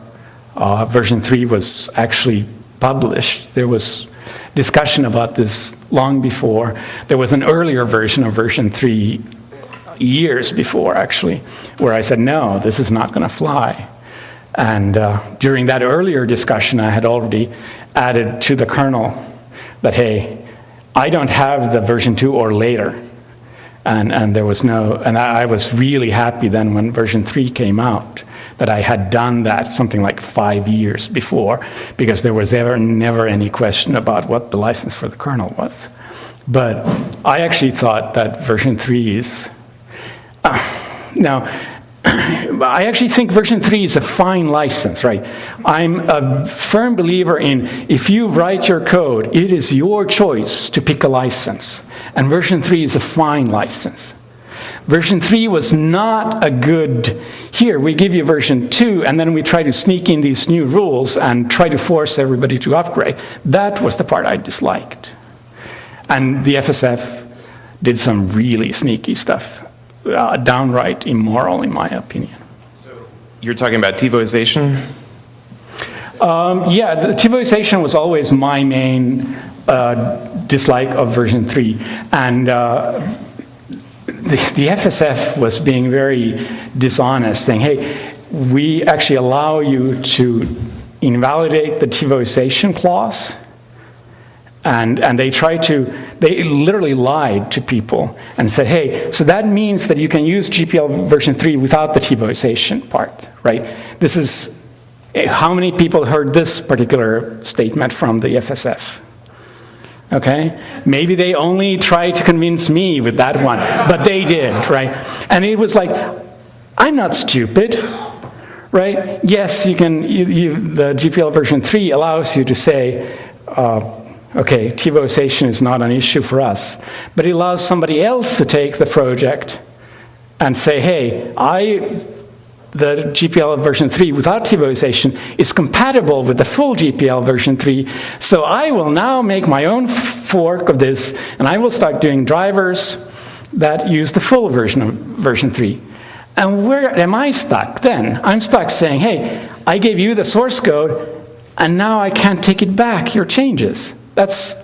version 3 was actually published. There was discussion about this long before. There was an earlier version of version 3 years before, actually, where I said, no, this is not going to fly. And during that earlier discussion, I had already added to the kernel that, hey, I don't have the version 2 or later. And there was no, and I was really happy then when version 3 came out that I had done that something like 5 years before, because there was never any question about what the license for the kernel was. But I actually thought that version 3 is, now, I actually think version 3 is a fine license, right? I'm a firm believer in if you write your code, it is your choice to pick a license. And version 3 is a fine license. Version 3 was not a good, here, we give you version 2, and then we try to sneak in these new rules and try to force everybody to upgrade. That was the part I disliked. And the FSF did some really sneaky stuff, downright immoral, in my opinion. So you're talking about TiVoization? Yeah, the TiVoization was always my main dislike of version 3. And the FSF was being very dishonest, saying, hey, we actually allow you to invalidate the TiVoization clause. And they literally lied to people and said, hey, so that means that you can use GPL version 3 without the TiVoization part, right? This is, how many people heard this particular statement from the FSF? Okay, maybe they only tried to convince me with that one, but they did, right? And it was like, I'm not stupid, right? Yes, you can, the GPL version 3 allows you to say, okay, TiVoization is not an issue for us, but it allows somebody else to take the project and say, hey, the GPL version 3 without TiVoization is compatible with the full GPL version 3, so I will now make my own fork of this, and I will start doing drivers that use the full version of version 3. And where am I stuck then? I'm stuck saying, hey, I gave you the source code, and now I can't take it back, your changes. That's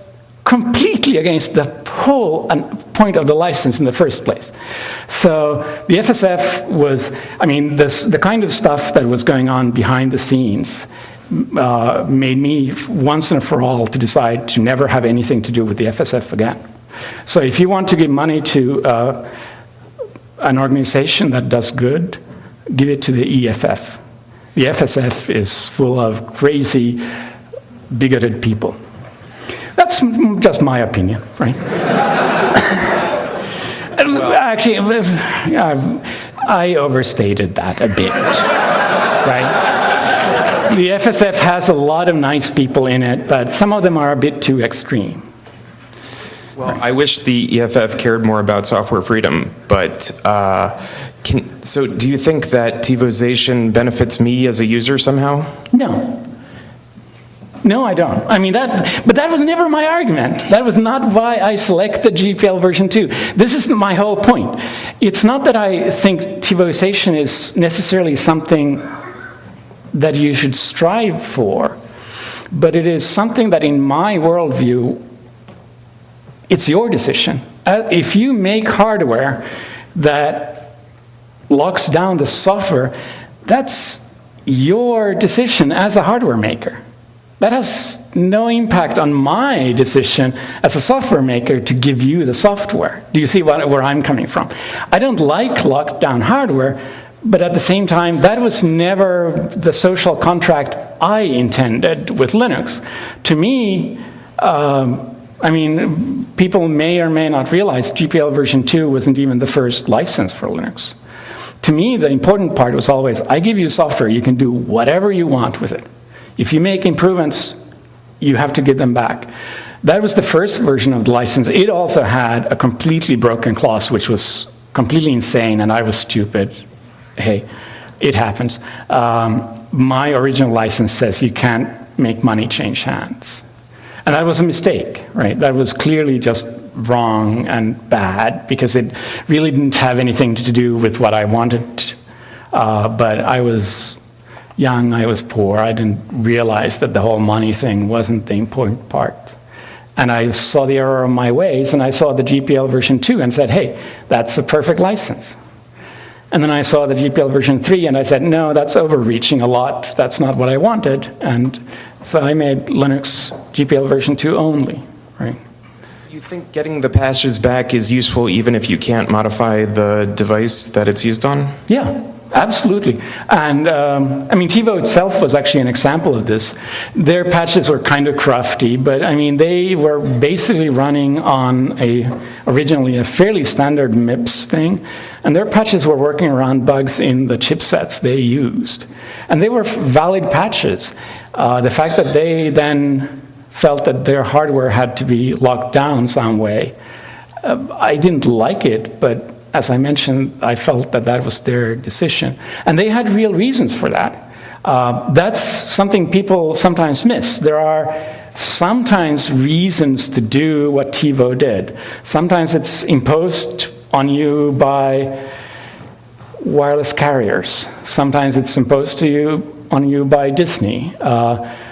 completely against the whole point of the license in the first place. So the FSF was, I mean, the kind of stuff that was going on behind the scenes made me once and for all to decide to never have anything to do with the FSF again. So if you want to give money to an organization that does good, give it to the EFF. The FSF is full of crazy, bigoted people. That's just my opinion, right? Actually, I overstated that a bit, right? The FSF has a lot of nice people in it, but some of them are a bit too extreme. Well, I wish the EFF cared more about software freedom, but so do you think that TiVoization benefits me as a user somehow? No. No, I don't. I mean, but that was never my argument. That was not why I selected GPL version 2. This is my whole point. It's not that I think TiVoization is necessarily something that you should strive for, but it is something that in my worldview, it's your decision. If you make hardware that locks down the software, that's your decision as a hardware maker. That has no impact on my decision as a software maker to give you the software. Do you see where I'm coming from? I don't like locked down hardware, but at the same time, that was never the social contract I intended with Linux. To me, I mean, people may or may not realize GPL version 2 wasn't even the first license for Linux. To me, the important part was always, I give you software, you can do whatever you want with it. If you make improvements, you have to give them back. That was the first version of the license. It also had a completely broken clause, which was completely insane, and I was stupid. Hey, it happens. My original license says you can't make money change hands. And that was a mistake, right? That was clearly just wrong and bad, because it really didn't have anything to do with what I wanted. But I was young, I was poor, I didn't realize that the whole money thing wasn't the important part. And I saw the error of my ways, and I saw the GPL version 2 and said, hey, that's the perfect license. And then I saw the GPL version 3 and I said, no, that's overreaching a lot, that's not what I wanted. And so I made Linux GPL version 2 only, right? So you think getting the patches back is useful even if you can't modify the device that it's used on? Yeah. Absolutely. And I mean, TiVo itself was actually an example of this. Their patches were kind of crafty, but I mean, they were basically running on originally a fairly standard MIPS thing, and their patches were working around bugs in the chipsets they used. And they were valid patches. The fact that they then felt that their hardware had to be locked down some way, I didn't like it, but as I mentioned, I felt that that was their decision. And they had real reasons for that. That's something people sometimes miss. There are sometimes reasons to do what TiVo did. Sometimes it's imposed on you by wireless carriers. Sometimes it's imposed on you by Disney.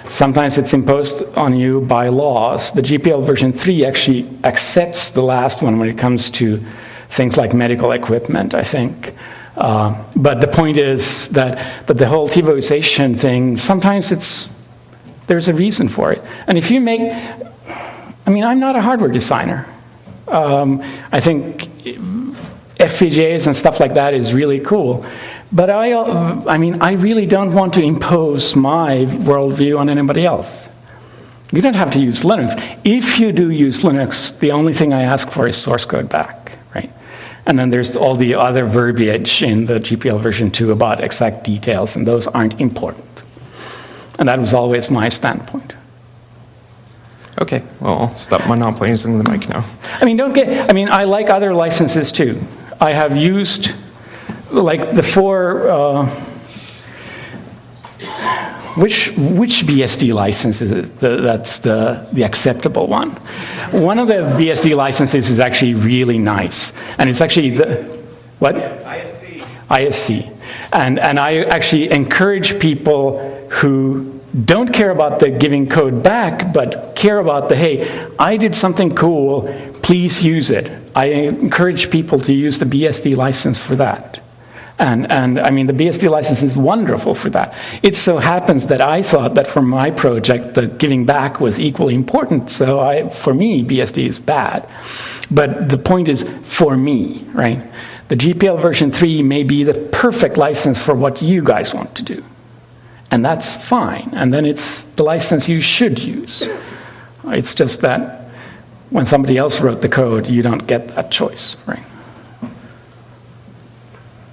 Sometimes it's imposed on you by laws. The GPL version 3 actually accepts the last one when it comes to things like medical equipment, I think. But the point is that the whole TiVoization thing, sometimes there's a reason for it. And if you I mean, I'm not a hardware designer. I think FPGAs and stuff like that is really cool. But I mean, I really don't want to impose my worldview on anybody else. You don't have to use Linux. If you do use Linux, the only thing I ask for is source code back, right? And then there's all the other verbiage in the GPL version 2 about exact details, and those aren't important. And that was always my standpoint. Okay, well, I'll stop monopolizing the mic now. I mean, I like other licenses too. I have used, like, the four, which BSD license is it that's the acceptable one? One of the BSD licenses is actually really nice, and it's actually what? ISC. And I actually encourage people who don't care about the giving code back, but care about hey, I did something cool, please use it. I encourage people to use the BSD license for that. And I mean, the BSD license is wonderful for that. It so happens that I thought that for my project, the giving back was equally important, so for me, BSD is bad. But the point is, for me, right? The GPL version 3 may be the perfect license for what you guys want to do. And that's fine. And then it's the license you should use. It's just that when somebody else wrote the code, you don't get that choice, right?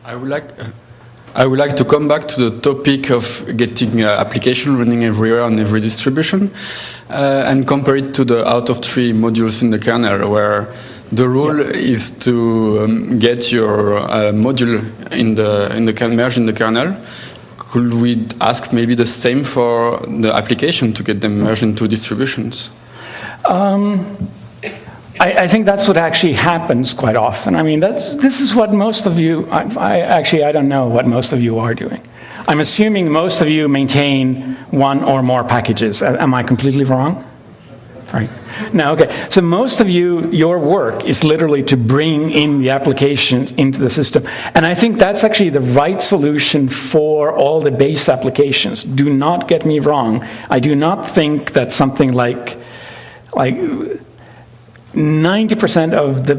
I would like to come back to the topic of getting application running everywhere on every distribution and compare it to the out of three modules in the kernel, where the rule is to get your module in the kernel, merge in the kernel. Could we ask maybe the same for the application to get them merged into distributions? I think that's what actually happens quite often. I mean, this is what most of you, I don't know what most of you are doing. I'm assuming most of you maintain one or more packages. Am I completely wrong? Right. No, okay. So most of you, your work is literally to bring in the applications into the system. And I think that's actually the right solution for all the base applications. Do not get me wrong. I do not think that something like 90% of the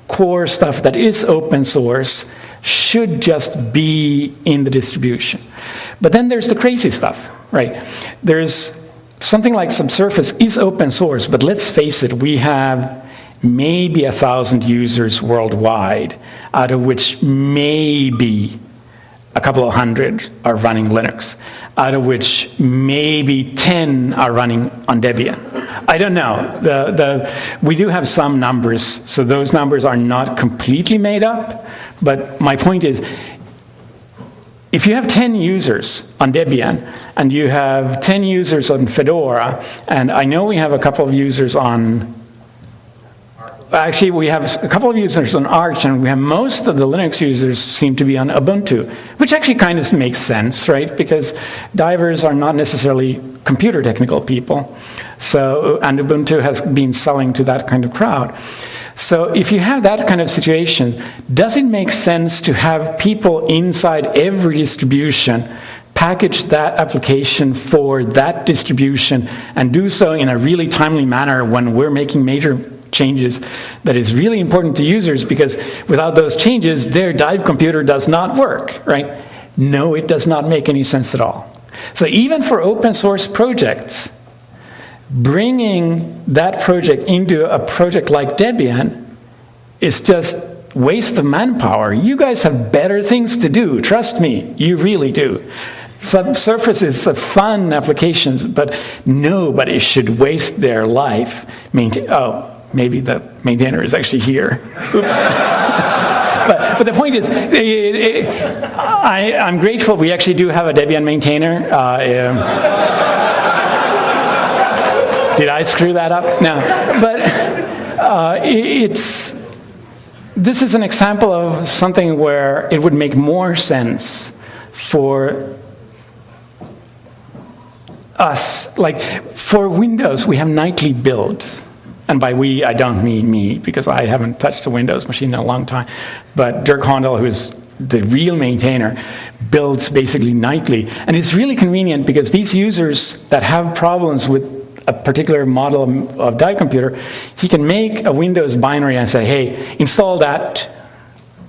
core stuff that is open source should just be in the distribution. But then there's the crazy stuff, right? There's something like Subsurface is open source, but let's face it, we have maybe 1,000 users worldwide, out of which maybe a couple of hundred are running Linux, out of which maybe 10 are running on Debian. I don't know. We do have some numbers, so those numbers are not completely made up, but my point is, if you have 10 users on Debian, and you have 10 users on Fedora, and I know we have a couple of users on, actually we have a couple of users on Arch, and we have most of the Linux users seem to be on Ubuntu, which actually kind of makes sense, right? Because divers are not necessarily computer technical people, and Ubuntu has been selling to that kind of crowd. So if you have that kind of situation, does it make sense to have people inside every distribution package that application for that distribution and do so in a really timely manner when we're making major changes that is really important to users, because without those changes, their dive computer does not work, right? No, it does not make any sense at all. So even for open source projects, bringing that project into a project like Debian is just waste of manpower. You guys have better things to do, trust me, you really do. Subsurface is a fun application, but nobody should waste their life maybe the maintainer is actually here. Oops. But the point is, I'm grateful we actually do have a Debian maintainer. Did I screw that up? No. But this is an example of something where it would make more sense for us. Like, for Windows, we have nightly builds. And by we, I don't mean me, because I haven't touched a Windows machine in a long time. But Dirk Hondel, who's the real maintainer, builds basically nightly. And it's really convenient because these users that have problems with a particular model of dive computer, he can make a Windows binary and say, hey, install that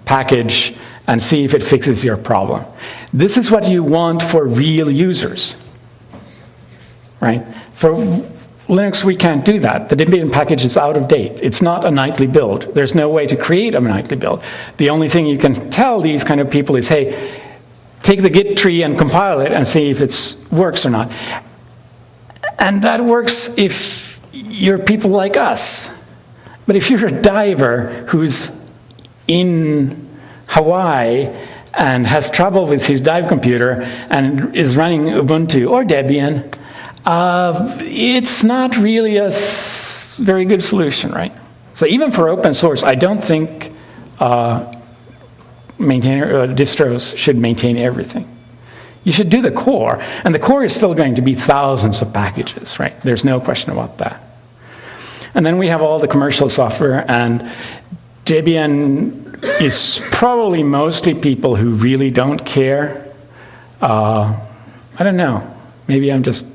package and see if it fixes your problem. This is what you want for real users, right? For Linux, we can't do that. The Debian package is out of date. It's not a nightly build. There's no way to create a nightly build. The only thing you can tell these kind of people is, hey, take the Git tree and compile it and see if it works or not. And that works if you're people like us. But if you're a diver who's in Hawaii and has trouble with his dive computer and is running Ubuntu or Debian, it's not really a very good solution, right? So even for open source, I don't think distros should maintain everything. You should do the core, and the core is still going to be thousands of packages, right? There's no question about that. And then we have all the commercial software, and Debian is probably mostly people who really don't care. I don't know, maybe I'm just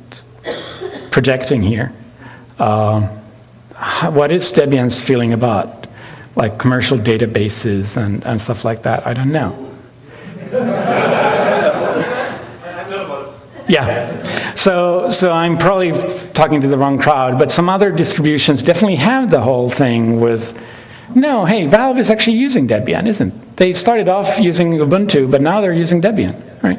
projecting here. What is Debian's feeling about, like commercial databases and stuff like that? I don't know. Yeah, so I'm probably talking to the wrong crowd, but some other distributions definitely have the whole thing with, no, hey, Valve is actually using Debian, isn't it? They started off using Ubuntu, but now they're using Debian, right?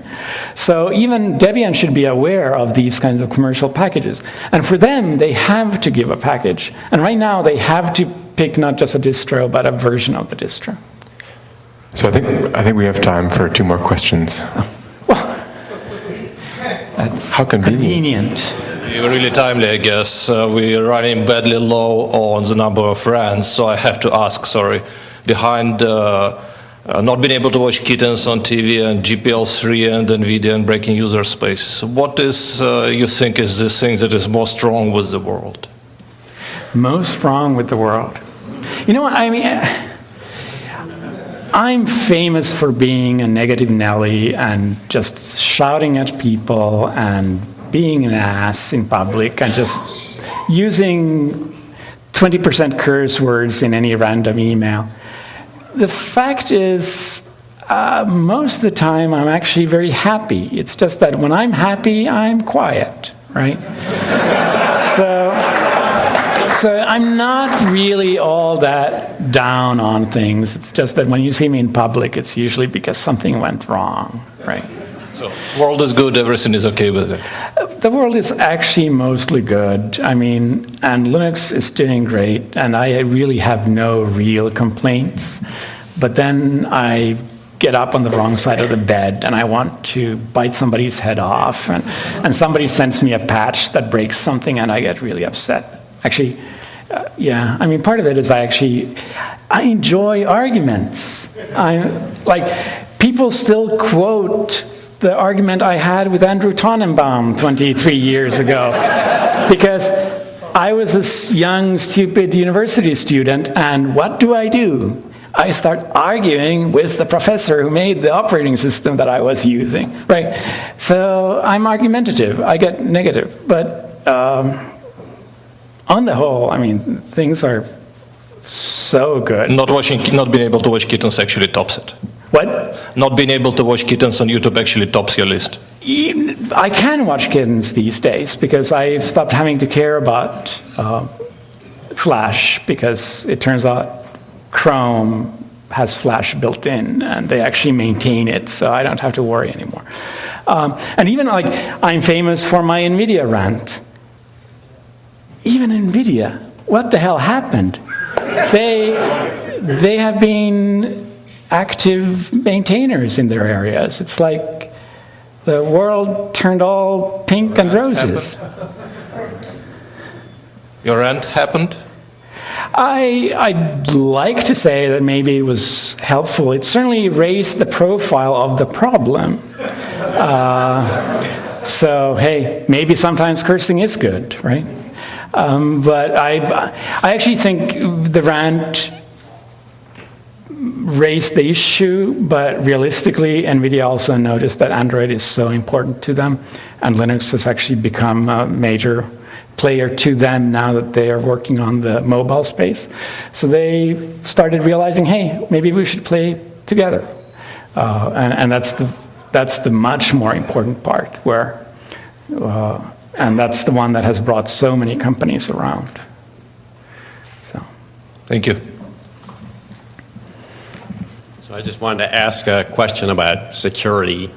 So even Debian should be aware of these kinds of commercial packages. And for them, they have to give a package. And right now, they have to pick not just a distro, but a version of the distro. So I think we have time for 2 more questions. That's how convenient. Really timely, I guess. We're running badly low on the number of runs, so I have to ask, sorry. Behind not being able to watch kittens on TV and GPL3 and NVIDIA and breaking user space, what is, you think, is the thing that is most wrong with the world? Most wrong with the world? You know what, I mean, I'm famous for being a negative Nelly and just shouting at people and being an ass in public and just using 20% curse words in any random email. The fact is, most of the time I'm actually very happy. It's just that when I'm happy, I'm quiet, right? So I'm not really all that down on things. It's just that when you see me in public, it's usually because something went wrong, right? So, world is good, everything is okay with it? The world is actually mostly good. I mean, and Linux is doing great, and I really have no real complaints. But then I get up on the wrong side of the bed, and I want to bite somebody's head off, and somebody sends me a patch that breaks something, and I get really upset. Actually, yeah, I mean, part of it is I enjoy arguments. People still quote the argument I had with Andrew Tannenbaum 23 years ago, because I was this young, stupid university student, and what do? I start arguing with the professor who made the operating system that I was using, right? So I'm argumentative, I get negative, but on the whole, I mean, things are so good. Not being able to watch kittens actually tops it. What? Not being able to watch kittens on YouTube actually tops your list. I can watch kittens these days because I've stopped having to care about Flash, because it turns out Chrome has Flash built in, and they actually maintain it, so I don't have to worry anymore. And even like, I'm famous for my NVIDIA rant. Even NVIDIA, what the hell happened? They have been active maintainers in their areas. It's like the world turned all pink and roses. Your rant happened? I'd like to say that maybe it was helpful. It certainly raised the profile of the problem. So, hey, maybe sometimes cursing is good, right? But I actually think the rant raised the issue, but realistically, NVIDIA also noticed that Android is so important to them, and Linux has actually become a major player to them now that they are working on the mobile space. So they started realizing, hey, maybe we should play together. And that's the much more important part, where, and that's the one that has brought so many companies around. So, thank you. So I just wanted to ask a question about security,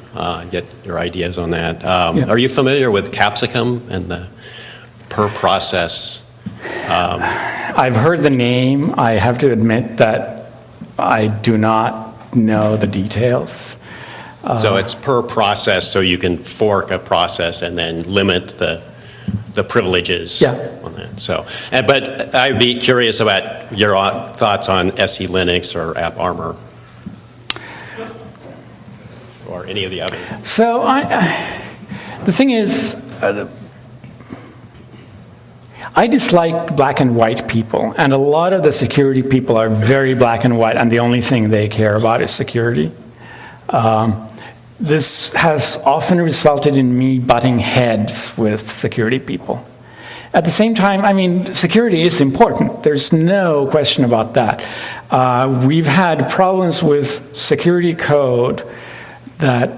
get your ideas on that. Are you familiar with Capsicum and the per process? I've heard the name. I have to admit that I do not know the details. So it's per process, so you can fork a process and then limit the privileges on that. So, but I'd be curious about your thoughts on SE Linux or AppArmor, or any of the other. So the thing is, I dislike black and white people, and a lot of the security people are very black and white, and the only thing they care about is security. This has often resulted in me butting heads with security people. At the same time, I mean, security is important. There's no question about that. We've had problems with security code that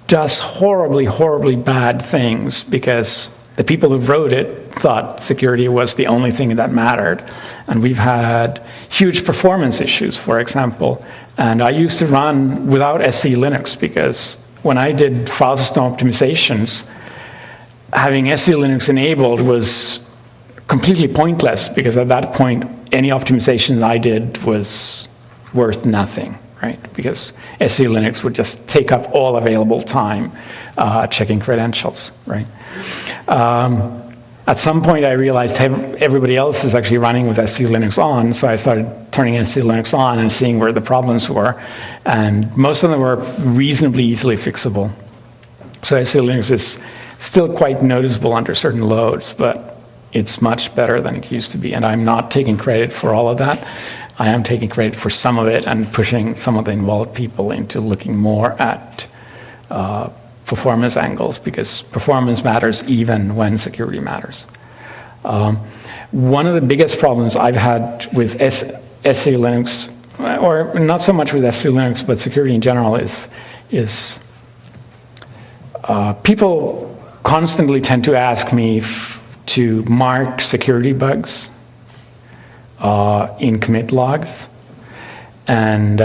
does horribly, horribly bad things because the people who wrote it thought security was the only thing that mattered. And we've had huge performance issues, for example. And I used to run without SE Linux because when I did file system optimizations, having SE Linux enabled was completely pointless because at that point, any optimization I did was worth nothing, right? Because SE Linux would just take up all available time checking credentials, right? At some point, I realized everybody else is actually running with SE Linux on, so I started turning SE Linux on and seeing where the problems were, and most of them were reasonably easily fixable. So SE Linux is still quite noticeable under certain loads, but it's much better than it used to be, and I'm not taking credit for all of that. I am taking credit for some of it and pushing some of the involved people into looking more at performance angles, because performance matters even when security matters. One of the biggest problems I've had with SE Linux, or not so much with SE Linux, but security in general, is people constantly tend to ask me to mark security bugs in commit logs. And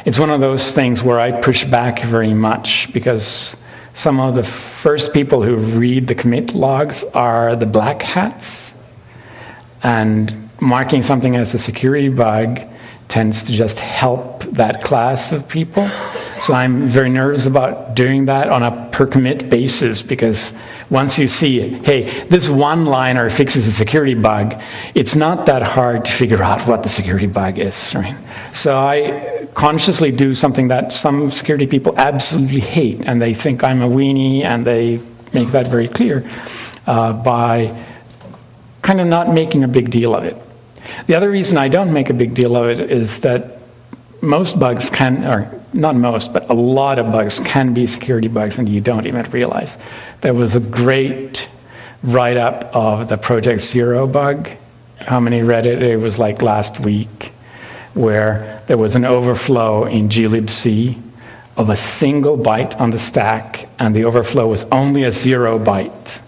it's one of those things where I push back very much because some of the first people who read the commit logs are the black hats. And marking something as a security bug tends to just help that class of people. So I'm very nervous about doing that on a per commit basis, because once you see, hey, this one-liner fixes a security bug, it's not that hard to figure out what the security bug is, right? So I consciously do something that some security people absolutely hate, and they think I'm a weenie, and they make that very clear by kind of not making a big deal of it. The other reason I don't make a big deal of it is that most bugs can, or not most, but a lot of bugs can be security bugs and you don't even realize. There was a great write-up of the Project Zero bug. How many read it? It was like last week, where there was an overflow in glibc of a single byte on the stack, and the overflow was only a 0 byte.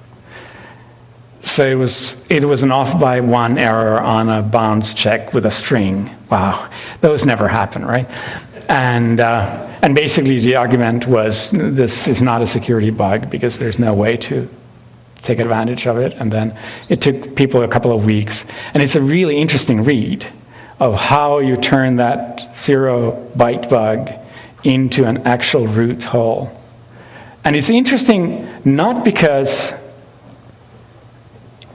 So it was an off by 1 error on a bounds check with a string. Wow, those never happen, right? And basically the argument was this is not a security bug because there's no way to take advantage of it. And then it took people a couple of weeks. And it's a really interesting read of how you turn that 0 byte bug into an actual root hole. And it's interesting not because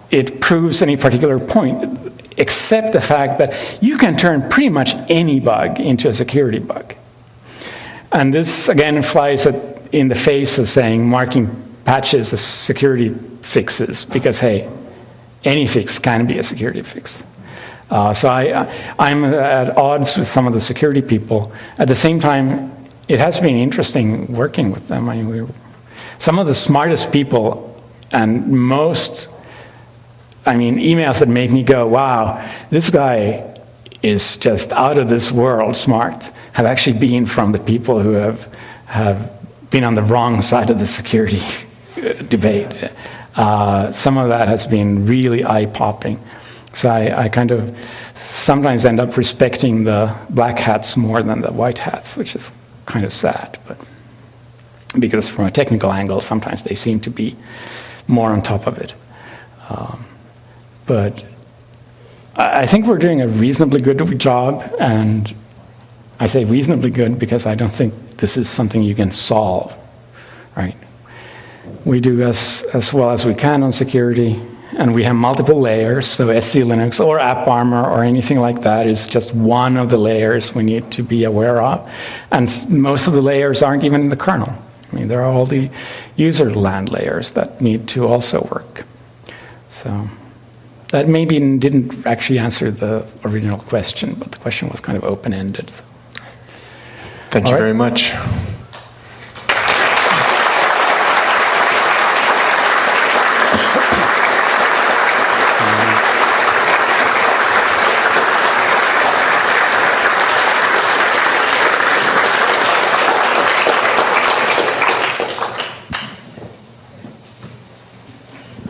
it proves any particular point, except the fact that you can turn pretty much any bug into a security bug. And this, again, flies in the face of saying marking patches as security fixes, because, hey, any fix can be a security fix. So I'm at odds with some of the security people. At the same time, it has been interesting working with them. I mean, some of the smartest people and most emails that make me go, wow, this guy is just out of this world smart, have actually been from the people who have been on the wrong side of the security debate. Some of that has been really eye-popping. So I kind of sometimes end up respecting the black hats more than the white hats, which is kind of sad, but because from a technical angle, sometimes they seem to be more on top of it. But I think we're doing a reasonably good job, and I say reasonably good because I don't think this is something you can solve, right? We do as well as we can on security, and we have multiple layers, so SC Linux or AppArmor or anything like that is just one of the layers we need to be aware of. And most of the layers aren't even in the kernel. I mean, there are all the user land layers that need to also work. So that maybe didn't actually answer the original question, but the question was kind of open-ended. So. Thank you very much.